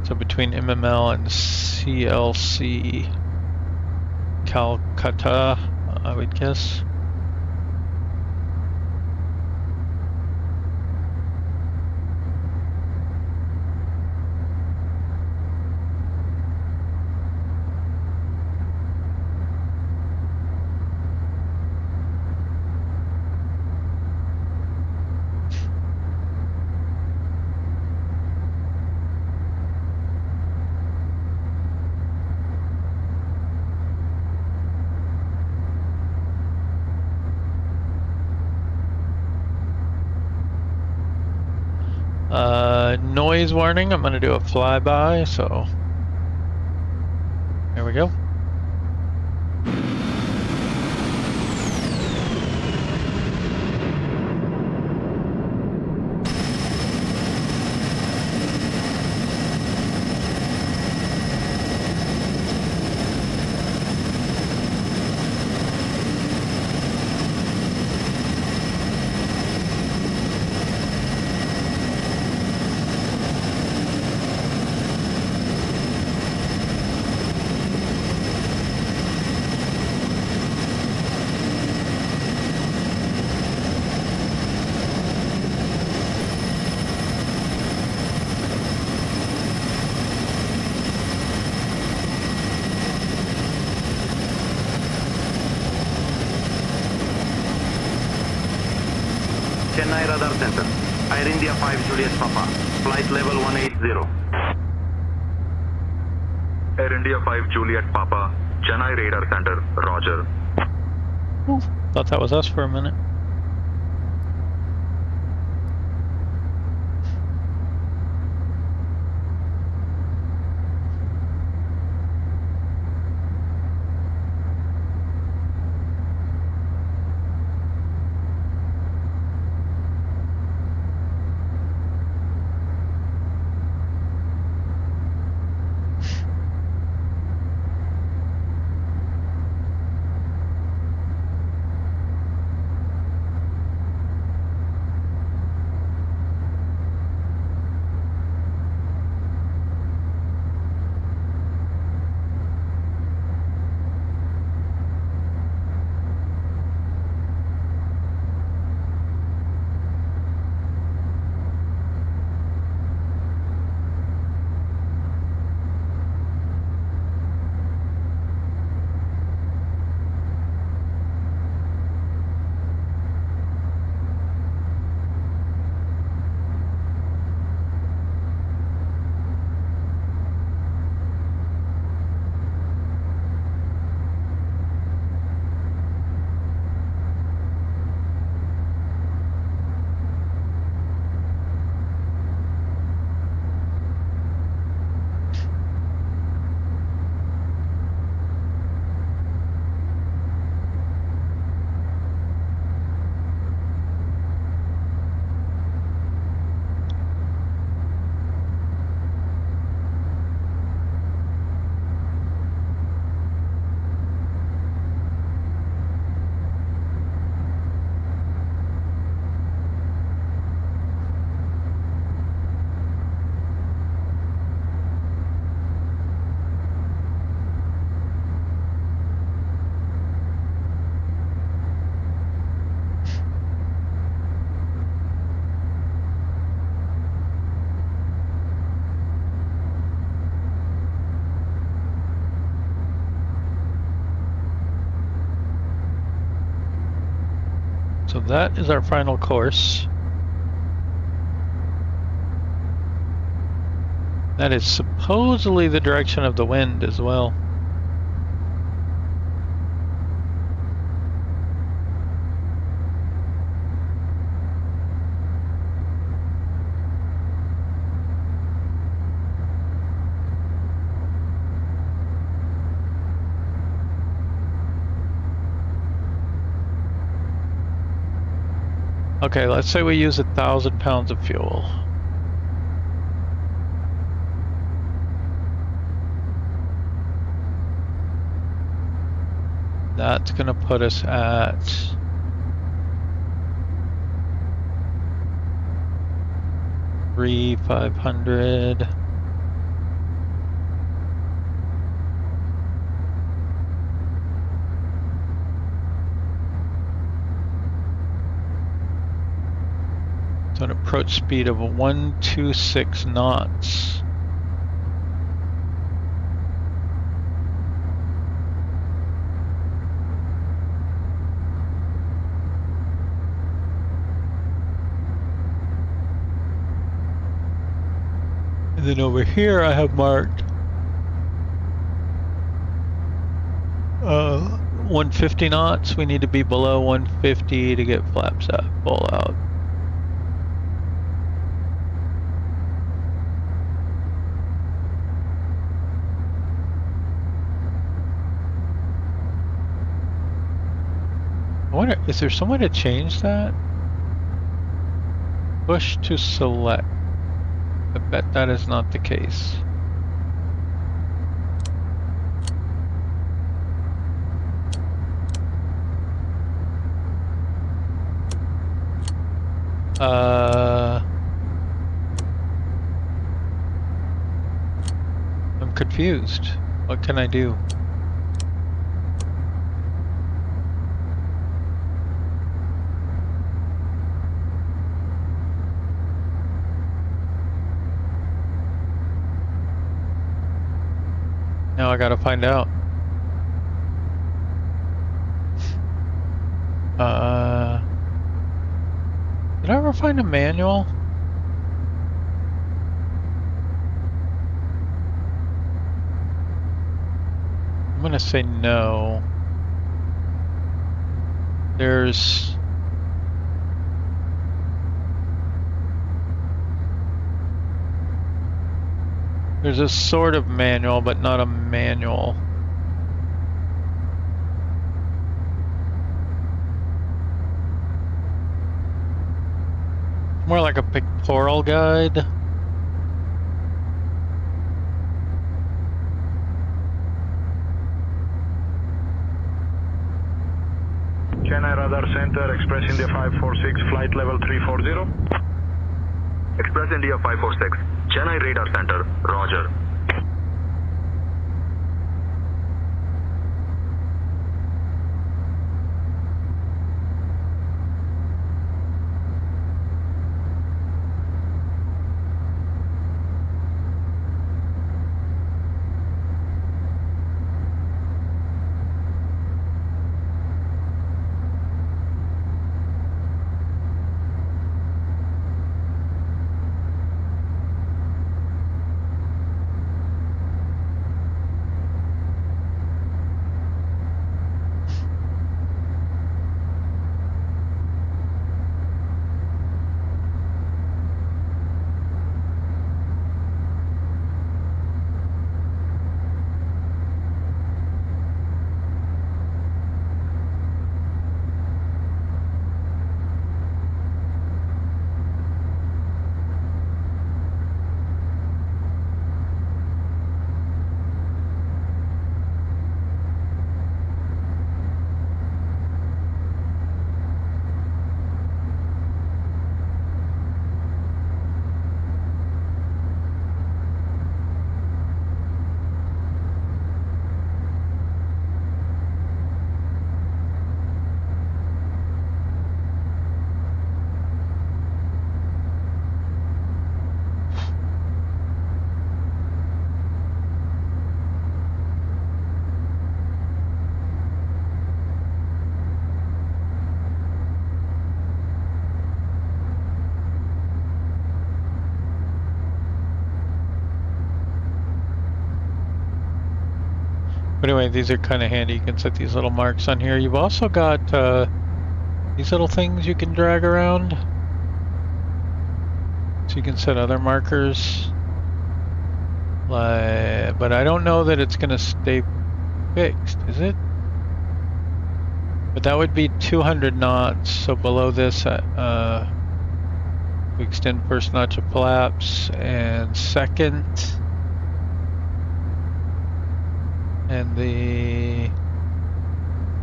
So between MML and CLC, Calcutta, I would guess. Noise warning, I'm gonna do a flyby, so here we go. Chennai Radar Center. Air India 5 Juliet Papa. Flight level 180. Air India 5 Juliet Papa. Chennai Radar Center. Roger. Ooh, thought that was us for a minute. So that is our final course. That is supposedly the direction of the wind as well. Okay, let's say we use 1,000 pounds of fuel. That's gonna put us at 3,500. So an approach speed of 126 knots. And then over here I have marked 150 knots. We need to be below 150 to get flaps out, full out. I wonder, is there some way to change that? Push to select. I bet that is not the case. I'm confused. What can I do? Now I gotta find out. Did I ever find a manual? I'm gonna say no. There's a sort of manual, but not a manual. More like a pictorial guide. Chennai Radar Center, Express India 546, flight level 340. Express India 546, Chennai Radar Center, roger. But anyway, these are kind of handy. You can set these little marks on here. You've also got these little things you can drag around. So you can set other markers. But I don't know that it's going to stay fixed, is it? But that would be 200 knots. So below this, we extend first notch of flaps and second. And the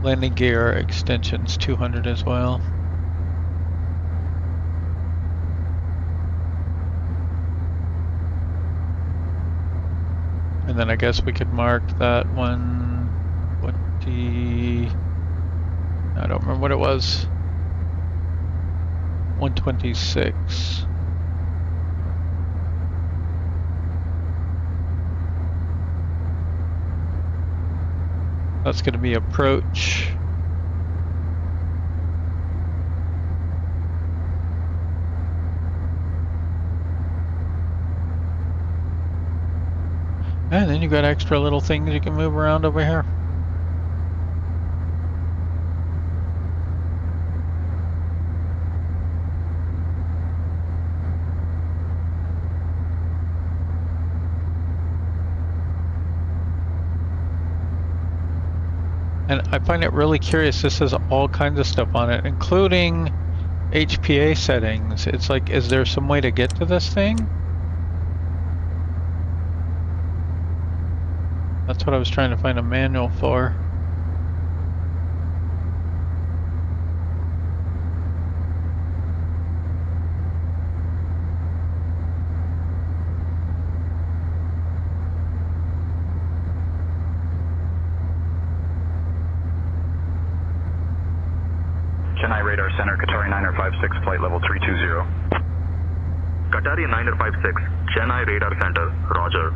landing gear extension's 200 as well. And then I guess we could mark that 120, I don't remember what it was, 126. That's going to be approach. And then you've got extra little things you can move around over here. And I find it really curious, this has all kinds of stuff on it, including HPA settings. It's like, is there some way to get to this thing? That's what I was trying to find a manual for. Chennai Radar Center, Qatari 956, flight level 320. Qatari 956, Chennai Radar Center, Roger.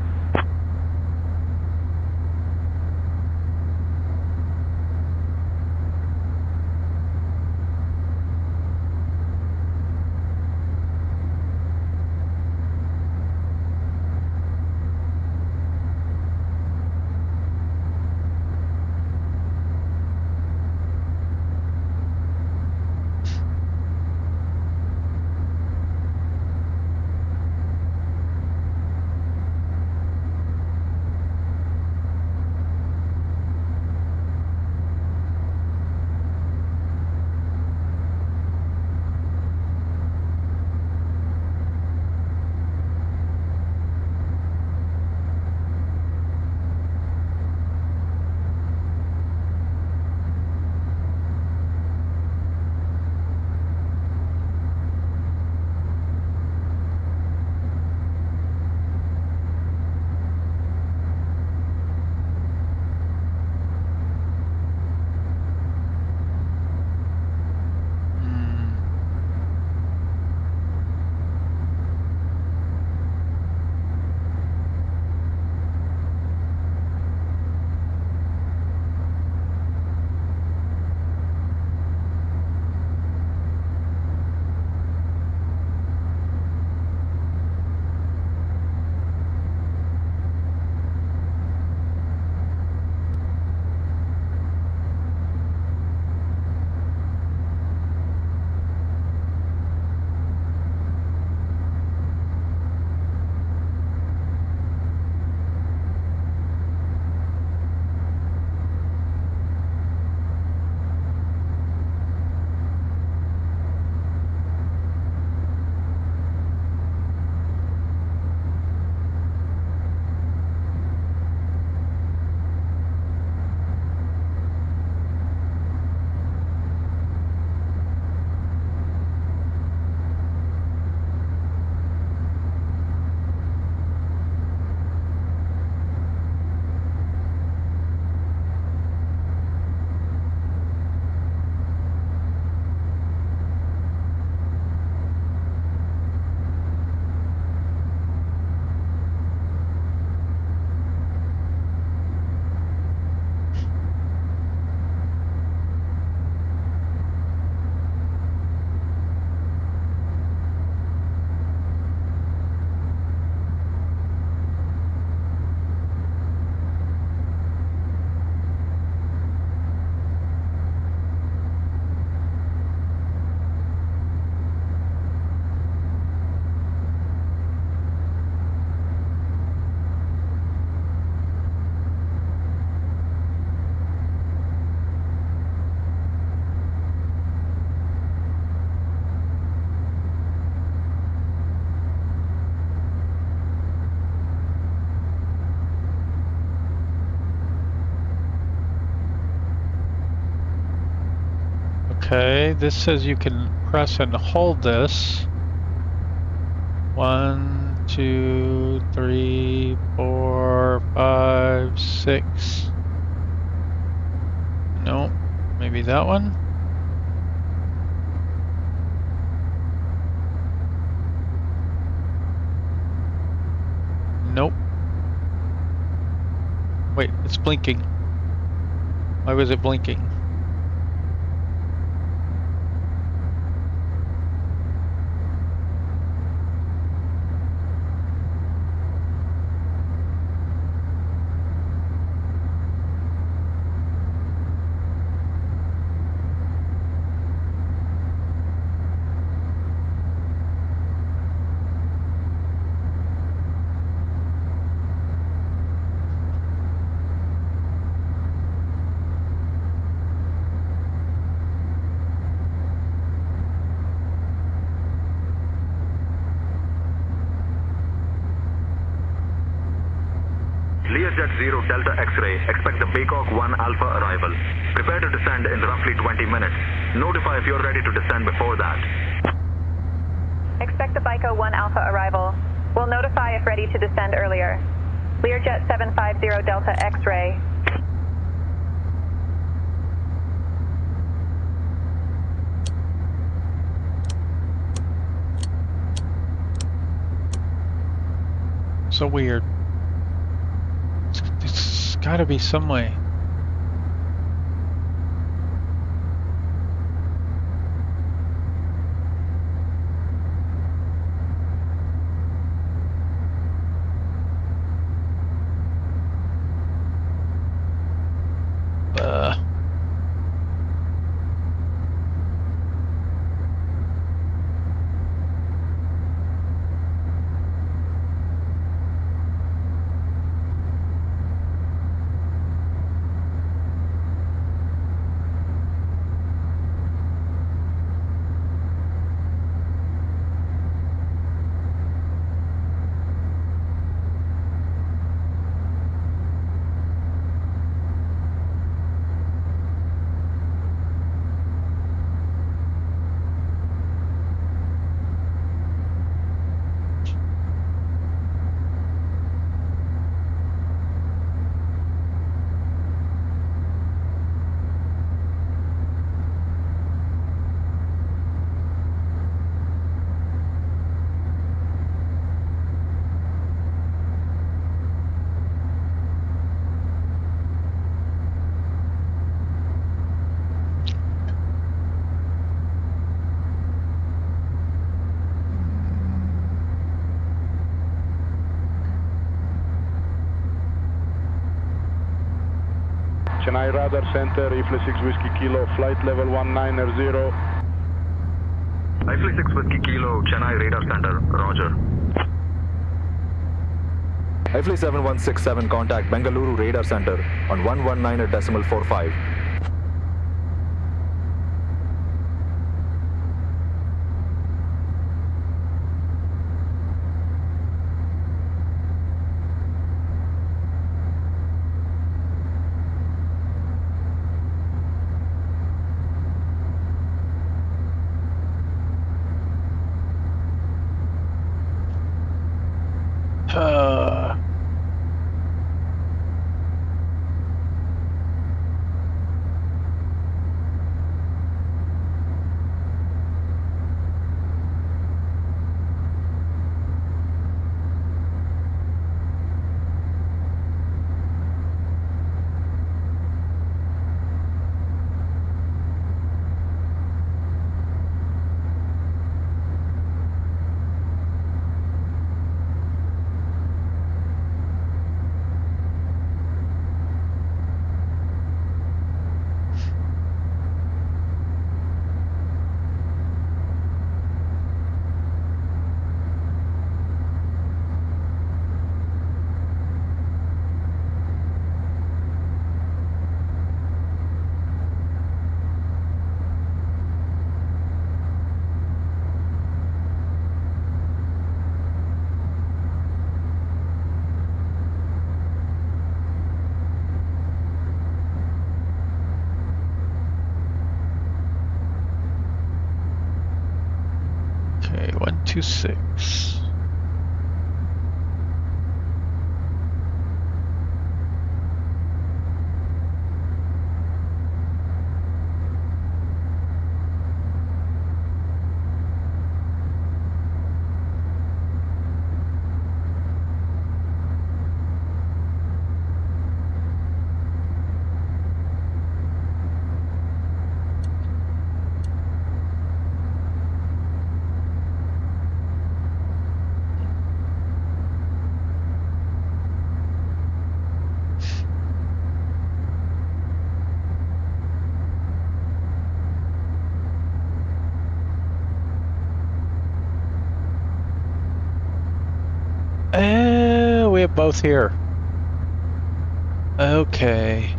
Okay, this says you can press and hold this. 1, 2, 3, 4, 5, 6. No, maybe that one. Nope. Wait, it's blinking. Why was it blinking? Learjet 0 Delta X-ray, expect the BIKOK 1 Alpha arrival. Prepare to descend in roughly 20 minutes. Notify if you're ready to descend before that. Expect the BIKOK 1 Alpha arrival. We'll notify if ready to descend earlier. Learjet 750 Delta X-ray. So weird. It's gotta be some way. Chennai Radar Center, IFLY 6 Whiskey Kilo, flight level 190. IFLY 6 Whiskey Kilo, Chennai Radar Center, roger. IFLY 7167, contact Bengaluru Radar Center on 119.45. 26. We have both here. Okay.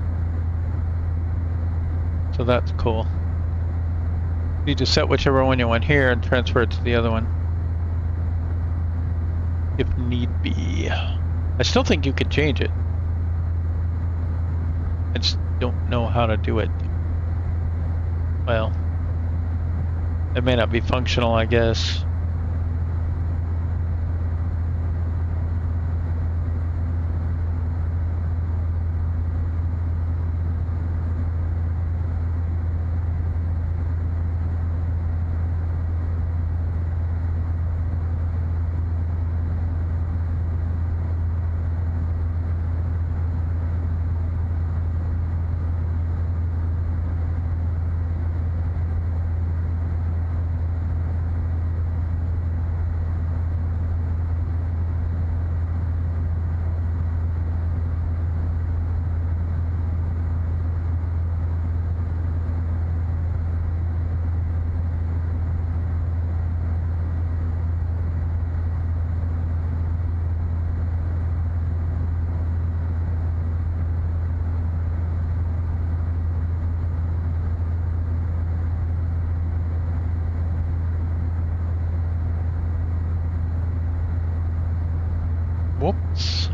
So that's cool. You just set whichever one you want here and transfer it to the other one. If need be. I still think you could change it. I just don't know how to do it. Well, it may not be functional, I guess. Whoops.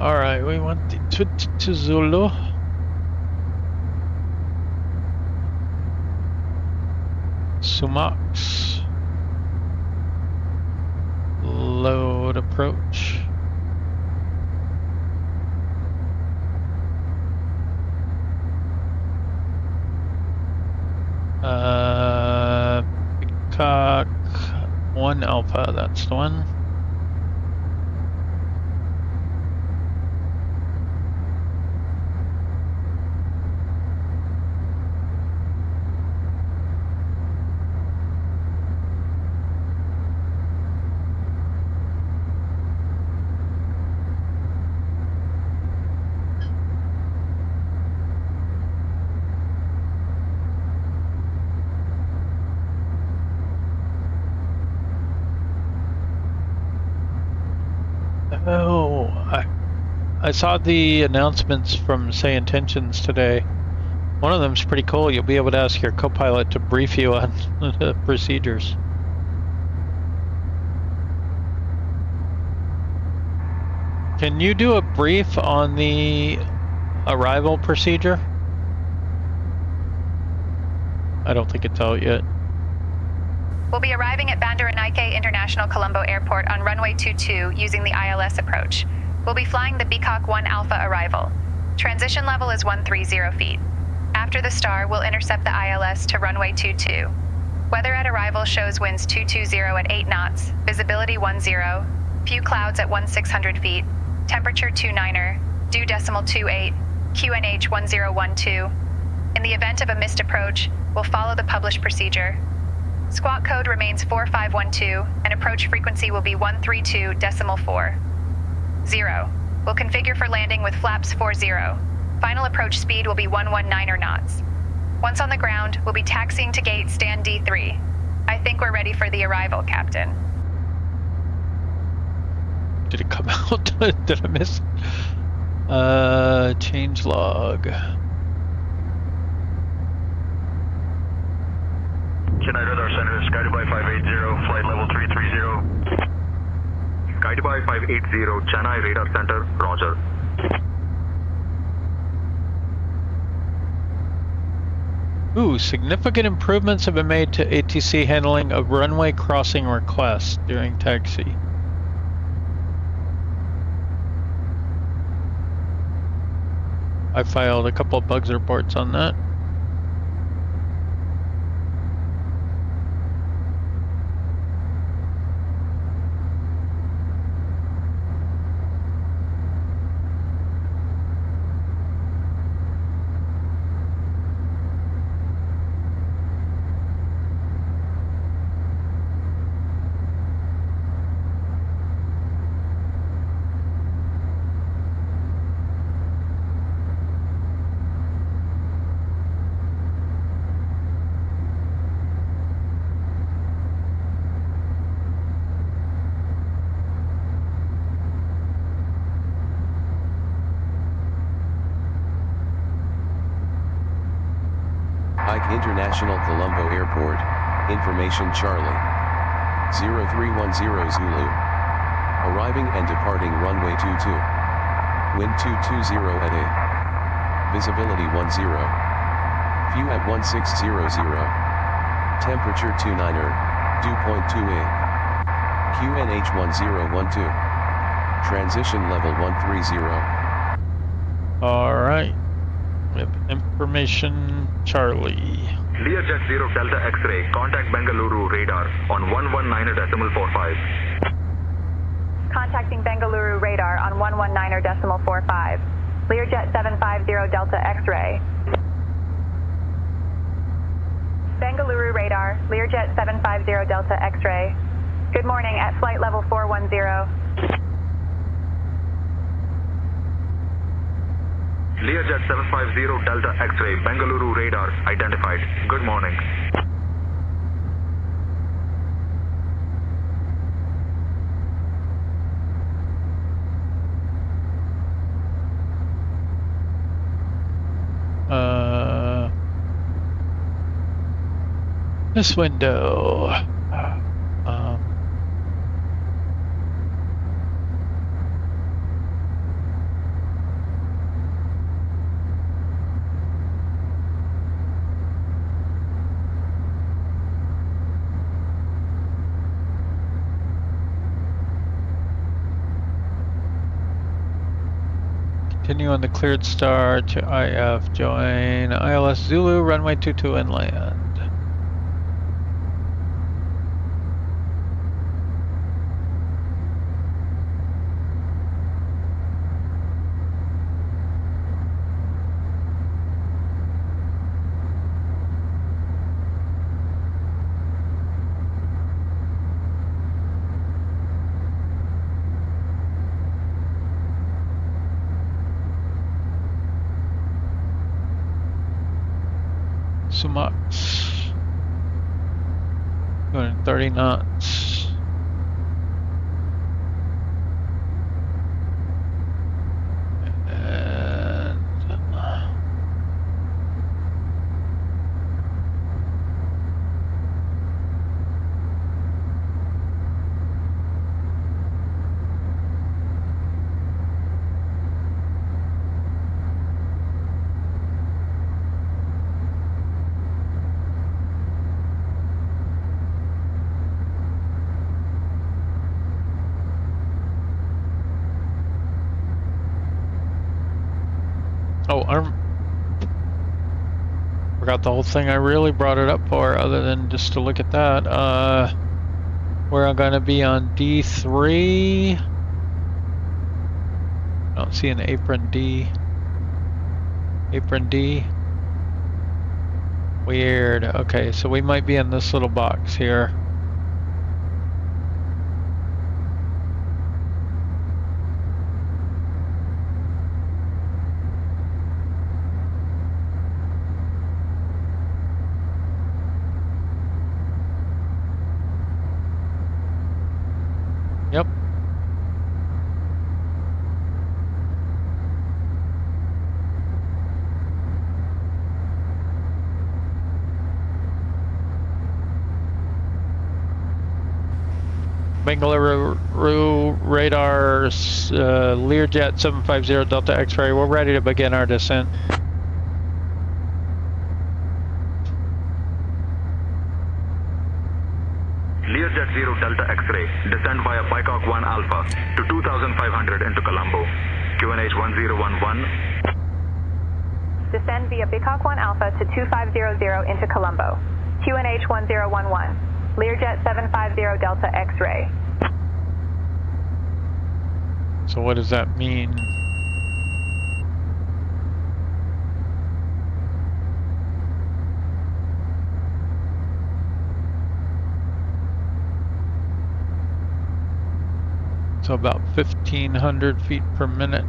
Alright, we want the to Zulu. Sumax. Load approach. BIKOK 1 Alpha, that's the one. Oh, I saw the announcements from Say Intentions today. One of them's pretty cool. You'll be able to ask your co-pilot to brief you on the procedures. Can you do a brief on the arrival procedure? I don't think it's out yet. We'll be arriving at Bandaranaike International Colombo Airport on runway 22 using the ILS approach. We'll be flying the BIKOK 1 Alpha arrival. Transition level is 130 feet. After the star, we'll intercept the ILS to runway 22. Weather at arrival shows winds 220 at 8 knots, visibility 10, few clouds at 1600 feet, temperature 29er, dew decimal 28, QNH 1012. In the event of a missed approach, we'll follow the published procedure. Squawk code remains 4512, and approach frequency will be 132.4. 0. We'll configure for landing with flaps 40. Final approach speed will be 119 knots. Once on the ground, we'll be taxiing to gate stand D3. I think we're ready for the arrival, Captain. Did it come out? Did I miss? Change log. Chennai Radar Center, SkyDubai 580, flight level 330. SkyDubai 580, Chennai Radar Center, roger. Ooh, significant improvements have been made to ATC handling of runway crossing requests during taxi. I filed a couple of bugs reports on that. International Colombo Airport, information Charlie. 0310 Zulu. Arriving and departing runway 22. Wind 220 at 8. Visibility 10. Few at 1600. Temperature 29er, dew point 28. QNH 1012. Transition level 130. Alright. We have information Charlie. Learjet 0 Delta X-ray, contact Bengaluru radar on 119.45. Contacting Bengaluru radar on 119.45. Learjet 750 Delta X-ray. Bengaluru radar, Learjet 750 Delta X-ray. Good morning at flight level 410. Learjet 750 Delta X-ray, Bengaluru radar identified. Good morning. This window. Continue on the cleared star to IF. Join ILS Zulu, runway 22 and land. Sumax. 230 knots. And Oh, forgot the whole thing I really brought it up for, other than just to look at that. We're gonna be on D3. I don't see an apron D. Apron D. Weird. Okay, so we might be in this little box here. Yep. Bengaluru radar, Learjet 750 Delta X-ray. We're ready to begin our descent. Learjet 0 Delta X-ray, descend via BIKOK 1 Alpha to 2500 into Colombo. QNH 1011. Descend via BIKOK 1 Alpha to 2500 into Colombo. QNH 1011. Learjet 750 Delta X-ray. So what does that mean? So about 1,500 feet per minute.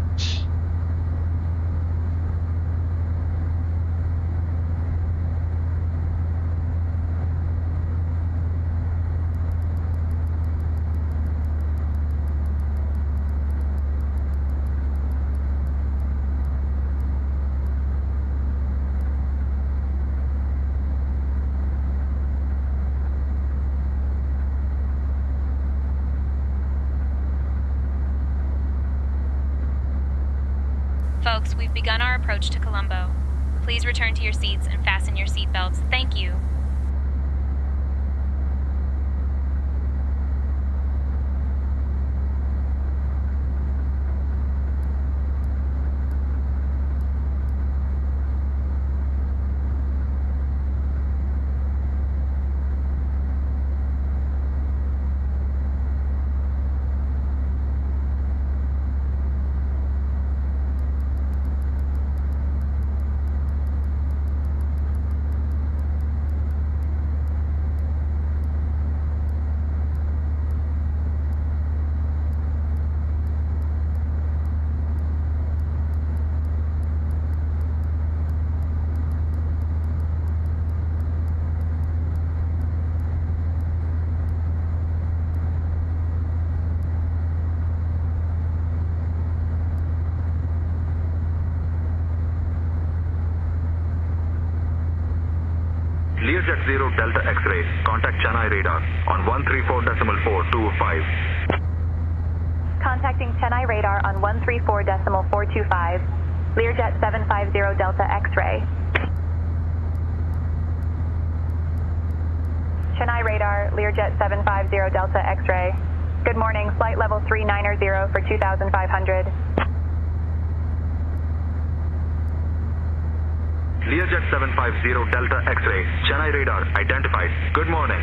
Folks, we've begun our approach to Colombo. Please return to your seats and fasten your seatbelts. Thank you. Learjet 0 Delta X-ray, contact Chennai radar on 134.425. Contacting Chennai radar on 134.425. Learjet 750 Delta X-ray. Chennai radar, Learjet 750 Delta X-ray. Good morning, flight level 390 for 2,500. Learjet 750 Delta X-ray, Chennai radar identified. Good morning.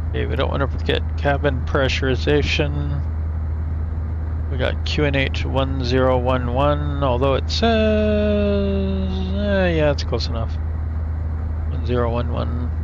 Okay, we don't want to forget cabin pressurization. We got QNH 1011, although it says, yeah, it's close enough. 011.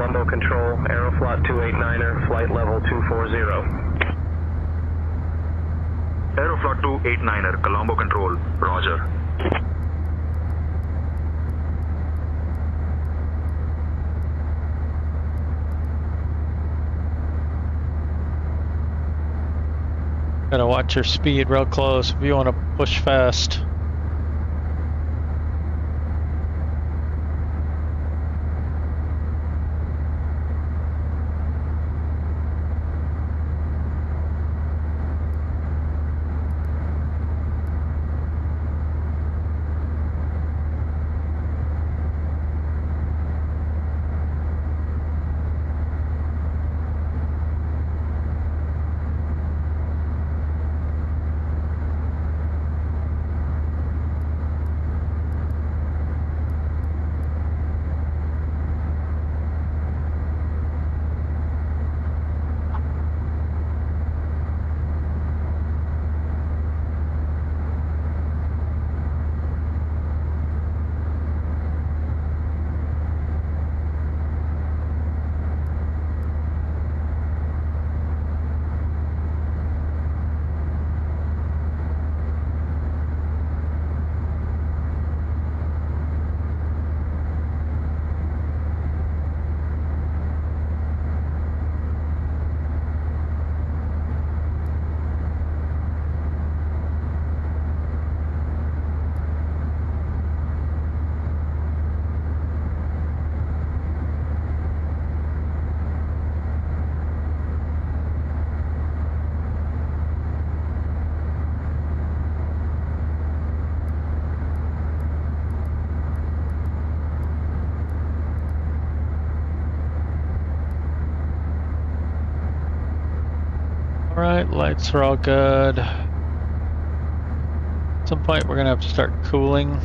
Colombo Control, Aeroflot 289er, flight level 240. Aeroflot 289er, Colombo Control, Roger. Gotta watch your speed real close if you want to push fast. Alright, lights are all good. At some point we're gonna have to start cooling.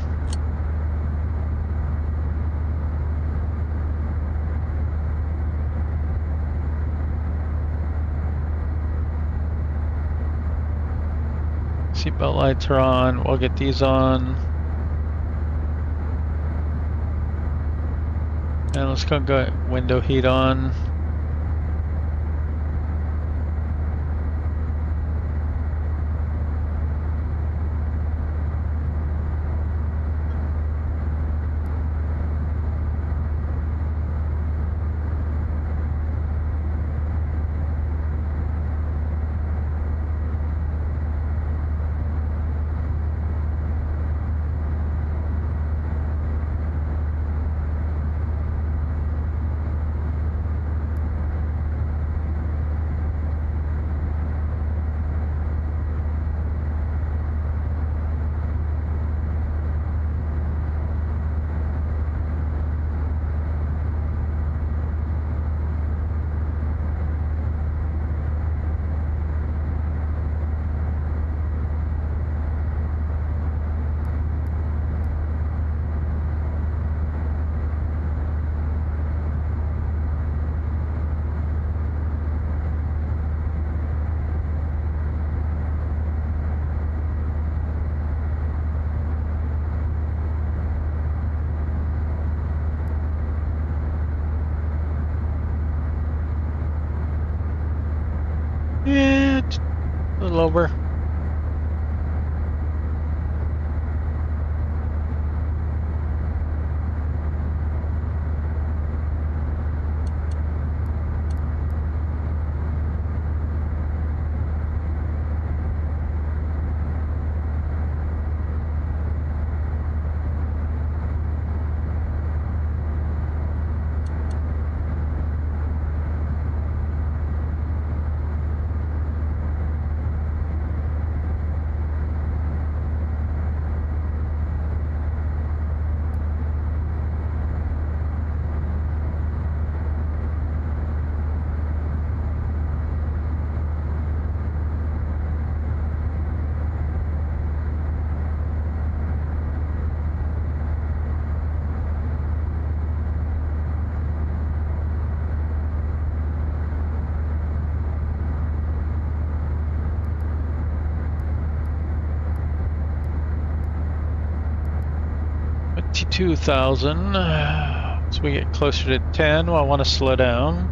Seatbelt lights are on. We'll get these on. And let's go window heat on. Yeah, a little over. $22,000. As we get closer to 10, I want to slow down.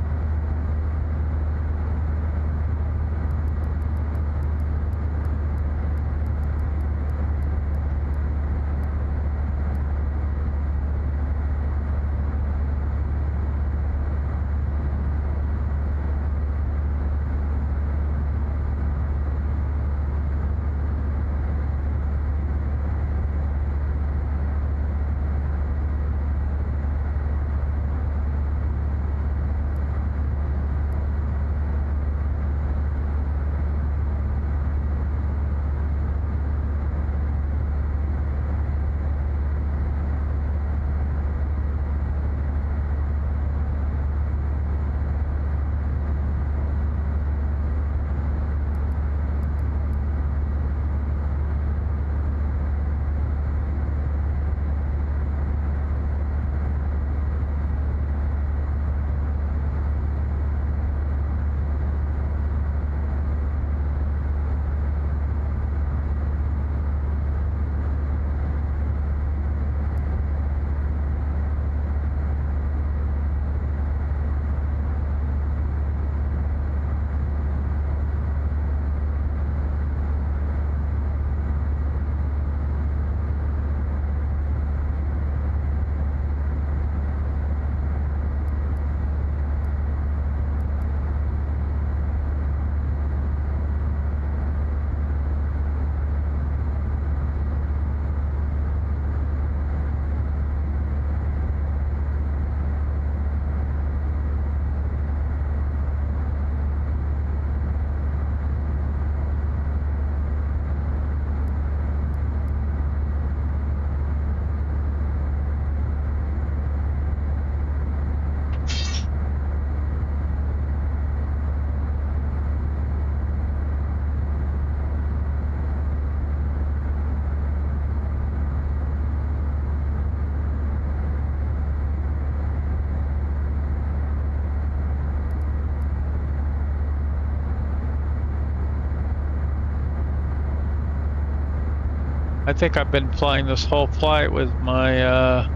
I think I've been flying this whole flight with my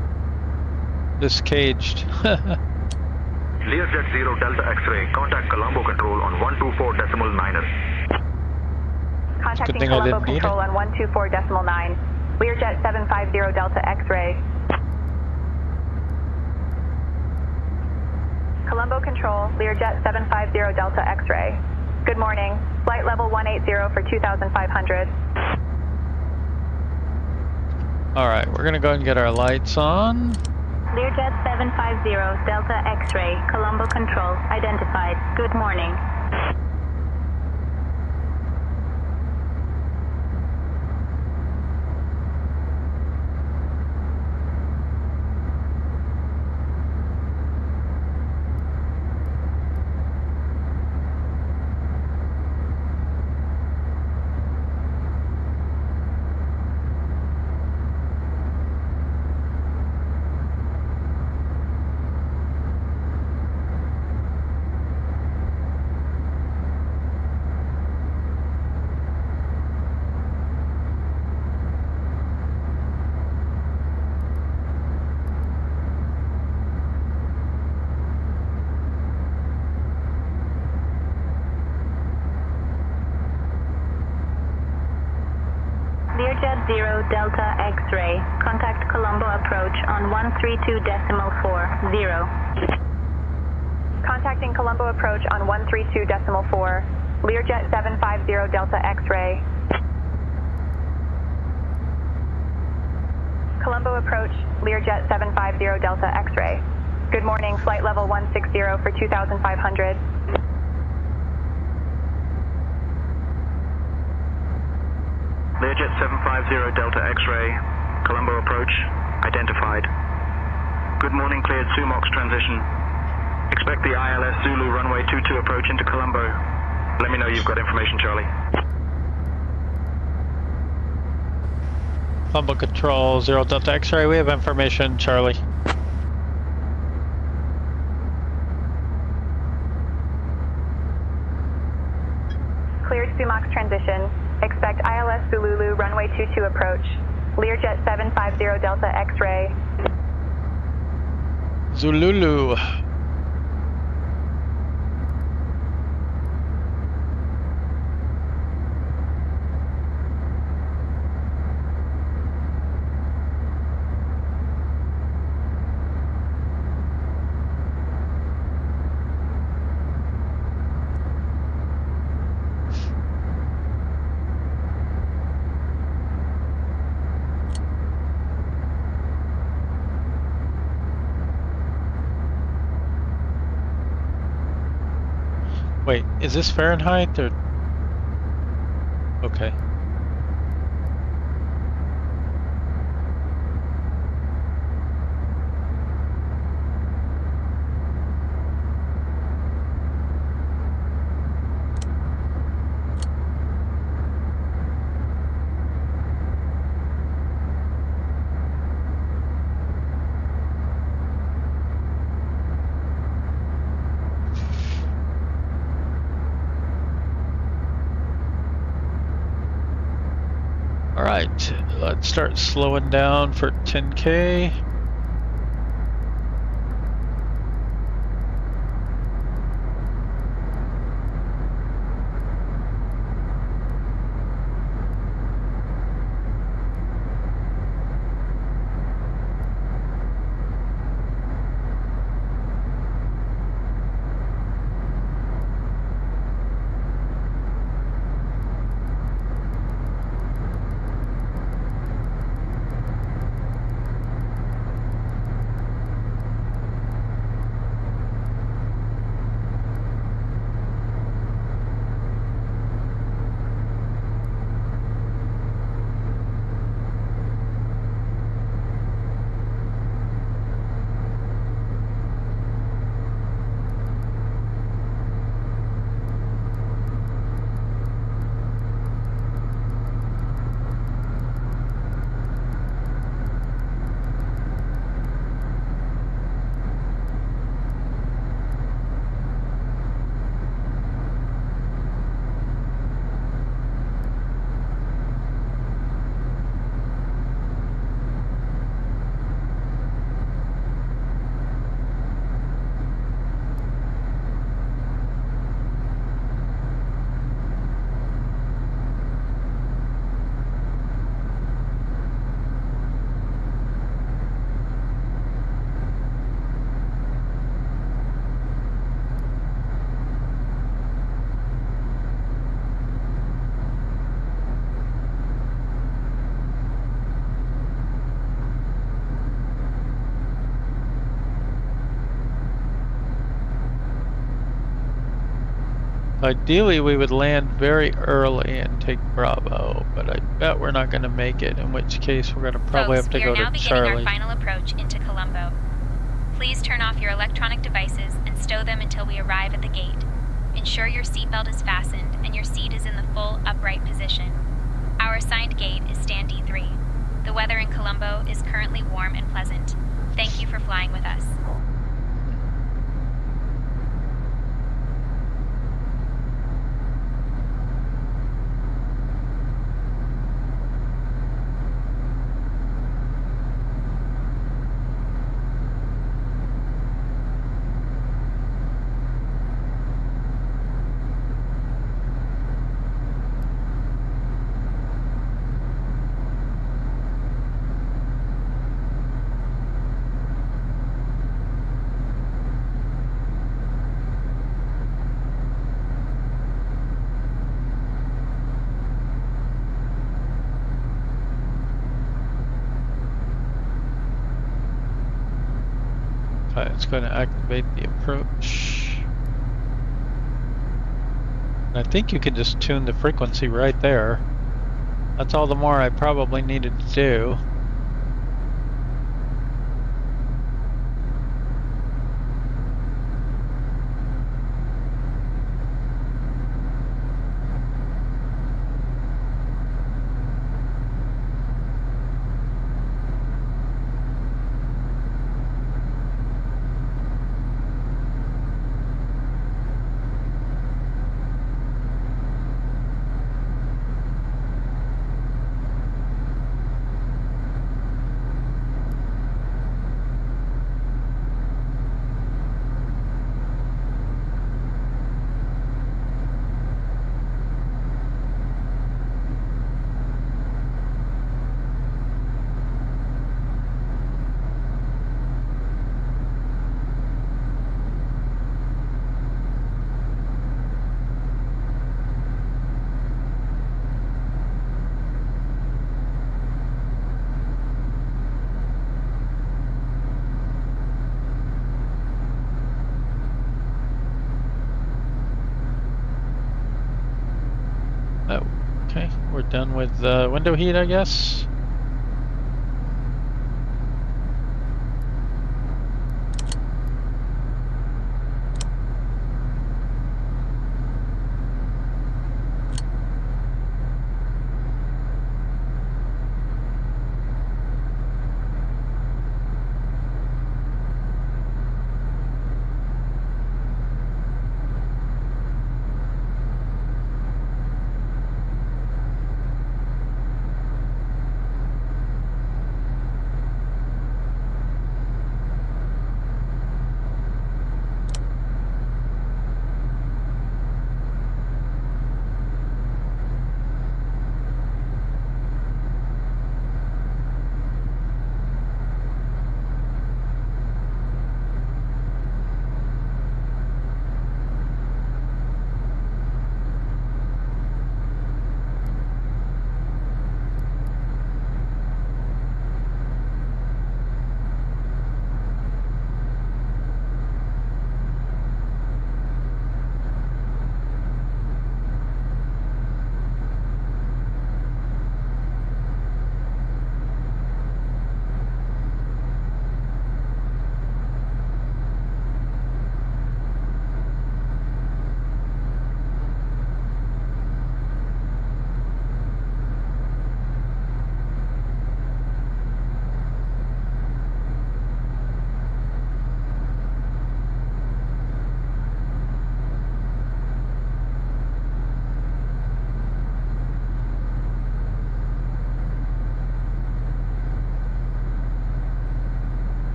discaged. Learjet 0 Delta X-ray, contact Colombo Control on 124.9er. Contacting thing I Colombo didn't need Control on 124.9. Learjet 750 Delta X-ray. Colombo Control, Learjet 750 Delta X-ray. Good morning. Flight level 180 for 2,500. All right, we're gonna go and get our lights on. Learjet 750 Delta X-ray, Colombo Control, identified. Good morning. Learjet 0 Delta X-ray. Contact Colombo approach on 132.40. Contacting Colombo approach on 132.4. Learjet 750 Delta X-ray. Colombo approach, Learjet 750 Delta X-ray. Good morning, flight level 160 for 2,500. Learjet 750 Delta X-ray, Colombo approach, identified. Good morning, cleared Sumox transition. Expect the ILS Zulu runway 22 approach into Colombo. Let me know you've got information, Charlie. Colombo Control, 0 Delta X-ray, we have information, Charlie. Cleared Sumox transition. Expect ILS Zulu runway 22 approach. Learjet 750 Delta X-ray. Zululu. Wait, is this Fahrenheit or? Okay. Alright, let's start slowing down for 10K. Ideally, we would land very early and take Bravo, but I bet we're not going to make it, in which case we're going to probably Folks, have to we go are now to beginning Charlie. our final approach into Colombo. Please turn off your electronic devices and stow them until we arrive at the gate. Ensure your seatbelt is fastened and your seat is in the full upright position. Our assigned gate is stand D3. The weather in Colombo is currently warm and pleasant. Thank you for flying with us. It's going to activate the approach. And I think you can just tune the frequency right there. That's all the more I probably needed to do. Okay, we're done with window heat, I guess.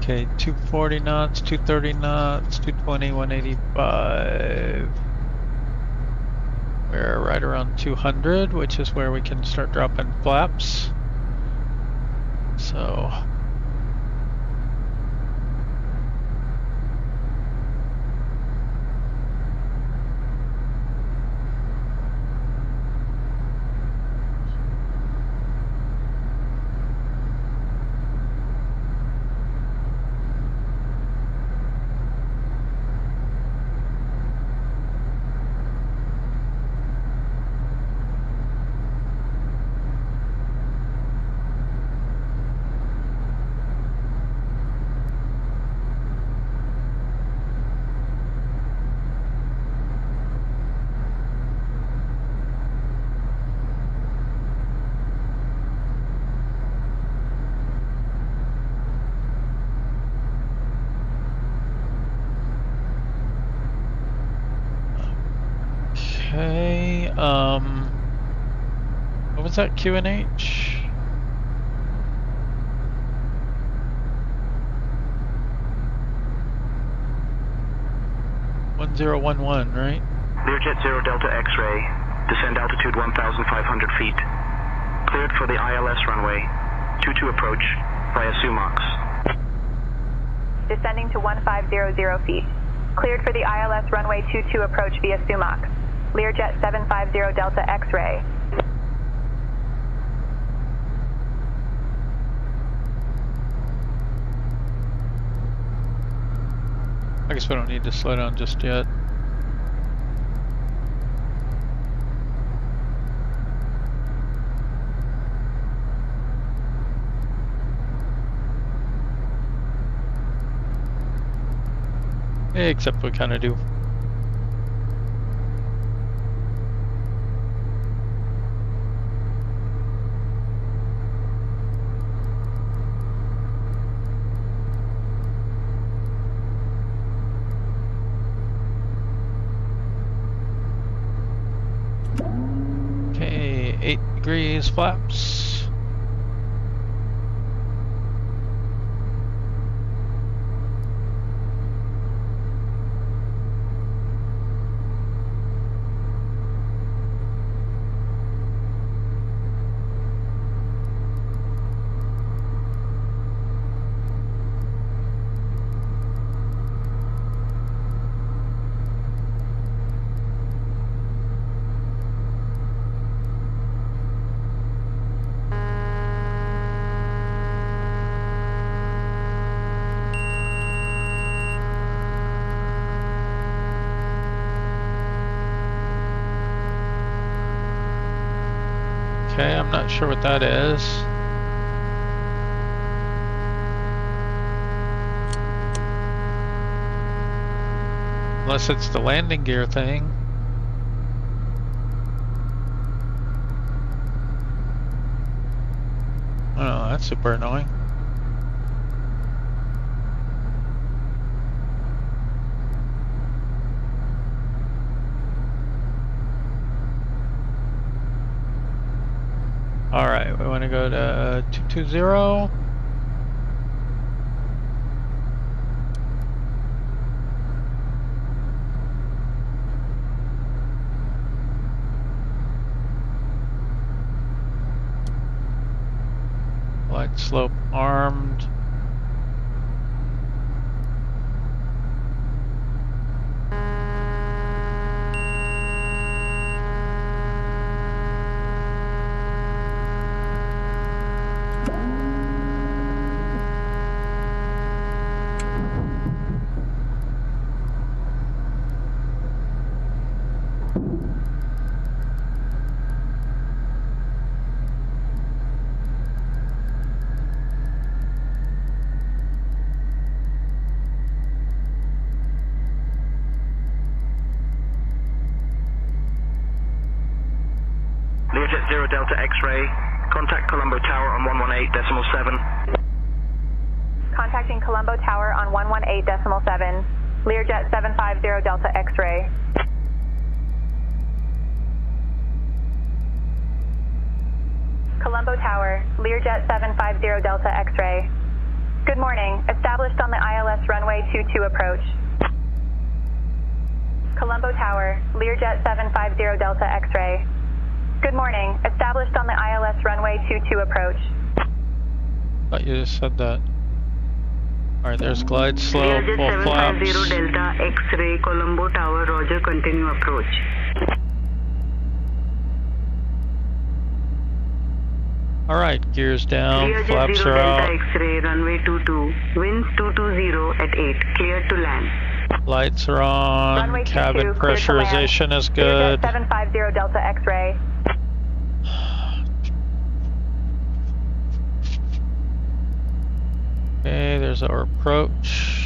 Okay, 240 knots, 230 knots, 220, 185. We're right around 200, which is where we can start dropping flaps. So. Okay, what was that, QNH? (1011), right? Learjet 0 Delta X-ray, descend altitude 1,500 feet. Cleared for the ILS runway, 22 approach, via Sumac. Descending to 1500 feet. Cleared for the ILS runway 22 approach via Sumac. Learjet 750 Delta X-ray. I guess we don't need to slow down just yet. Except we kind of do. Okay, 8 degrees flaps. Okay, I'm not sure what that is. Unless it's the landing gear thing. Oh, that's super annoying. Alright, we want to go to 220. Light slope armed. Learjet 0 Delta X-ray, contact Colombo Tower on 118.7. Contacting Colombo Tower on 118.7. Learjet 750 Delta X-ray. Colombo Tower, Learjet 750 Delta X-ray. Good morning. Established on the ILS runway 22 approach. Colombo Tower, Learjet 750 Delta X-ray. Good morning. Established on the ILS runway 22 approach. Thought you just said that. Alright, there's glide slope, Learjet full 750 flaps. Delta X-ray, Colombo Tower, Roger, continue approach. Alright, gears down, Learjet flaps 0 are Delta out. X-ray, runway 22, winds 220 at 8, cleared to land. Lights are on, Runway 22, cabin cleared to land. pressurization is Learjet good. 750 Delta X-ray. Okay, there's our approach.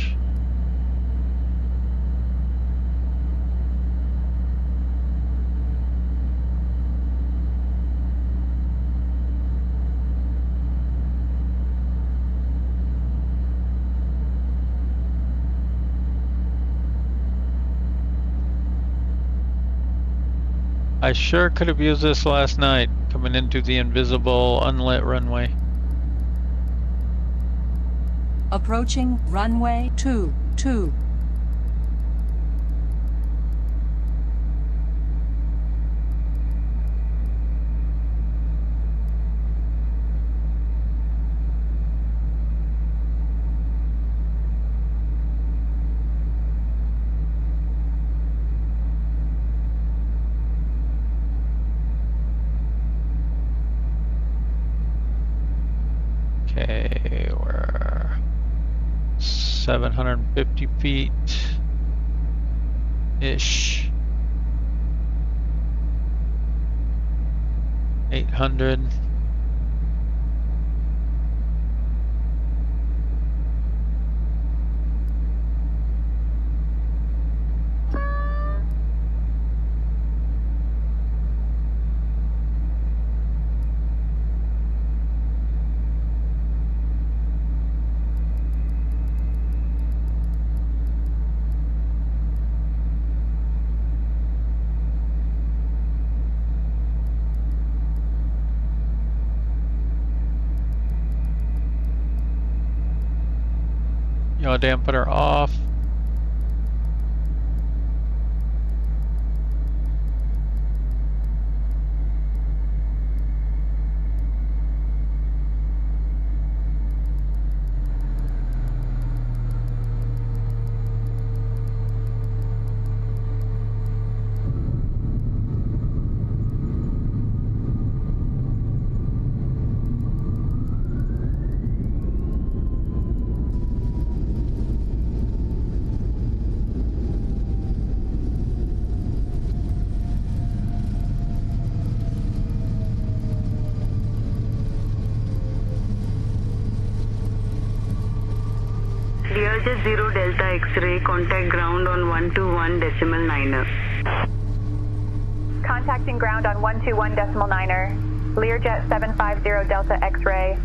I sure could have used this last night, coming into the invisible, unlit runway. Approaching runway 22. Okay, we're 750 feet ish. 800. Yaw dampener off. Learjet 0 Delta X-ray, contact ground on 121.9er. Contacting ground on 121.9er. Learjet 750 Delta X-ray.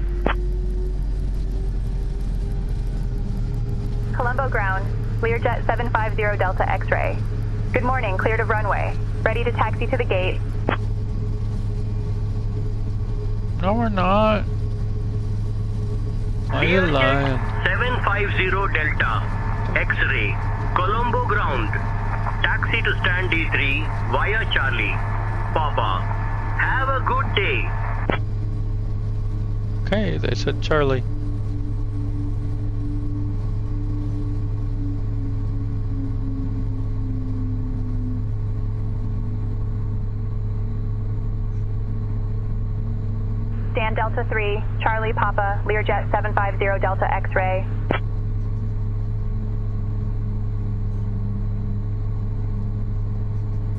Colombo ground, Learjet 750 Delta X-ray. Good morning, cleared of runway. Ready to taxi to the gate. No, we're not. Why are you lying? 750 Delta X-ray, Colombo ground. Taxi to stand D3 via Charlie. Papa, have a good day. Okay, they said Charlie. Stand Delta 3, Charlie Papa, Learjet 750 Delta X-ray.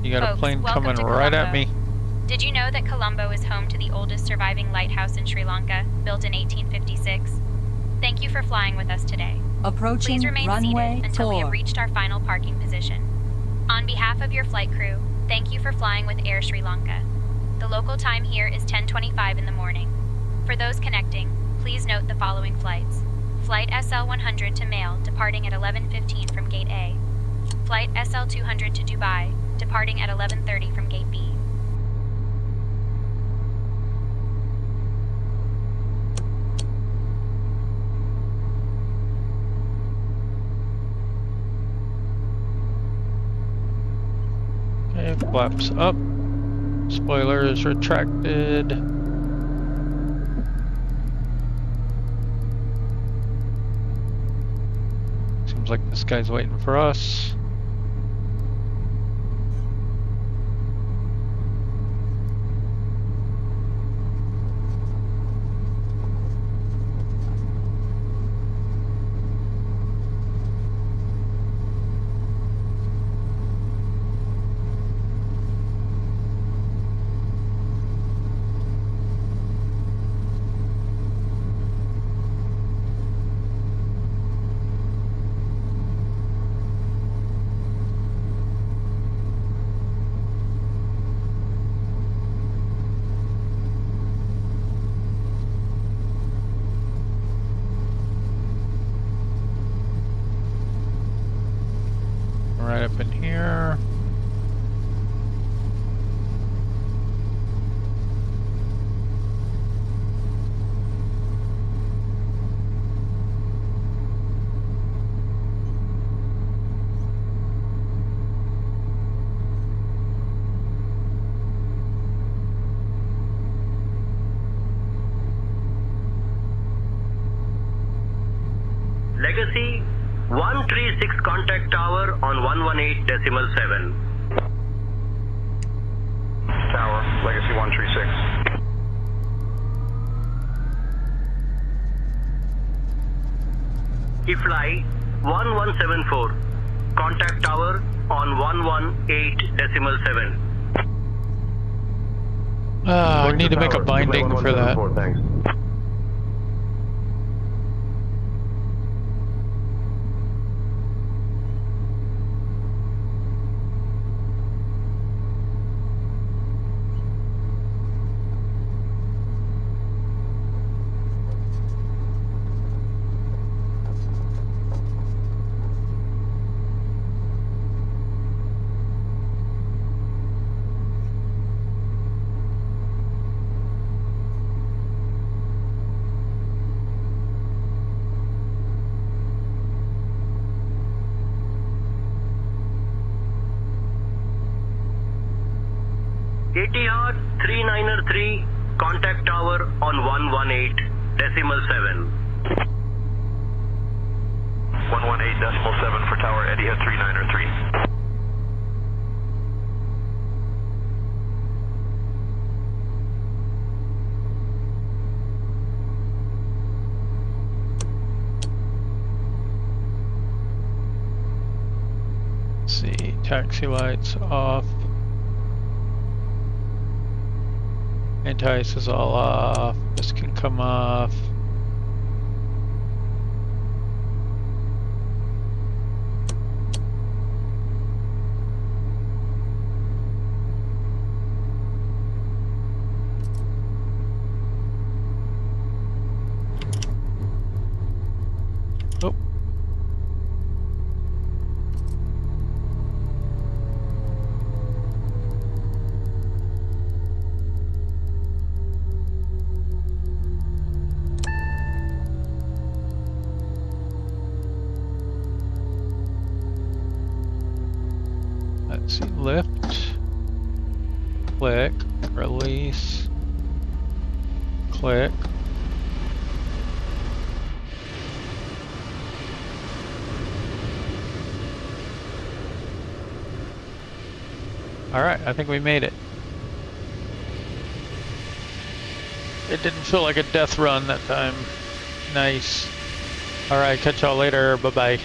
You got a Folks, plane welcome coming to right at Colombo. me. Did you know that Colombo is home to the oldest surviving lighthouse in Sri Lanka, built in 1856? Thank you for flying with us today. Approaching Please remain runway seated until we 4. have reached our final parking position. On behalf of your flight crew, thank you for flying with Air Sri Lanka. The local time here is 10:25 in the morning. For those connecting, please note the following flights. Flight SL-100 to Male, departing at 11:15 from Gate A. Flight SL-200 to Dubai, departing at 11:30 from Gate B. 5, flaps up, spoilers retracted. Seems like this guy's waiting for us. Right up in here. Legacy 136 contact tower on 118.7. Tower, Legacy 136. E-fly 1174. Contact tower on 118.7. I need to make a binding for that. Thanks. Etihad 393, contact tower on 118.7. 118.7 for tower, Etihad 393. Let's see, taxi lights off. Anti-ice is all off. This can come off. Oh. Let's see, lift, click, release, click. All right, I think we made it. It didn't feel like a death run that time. Nice. All right, catch y'all later. Bye-bye.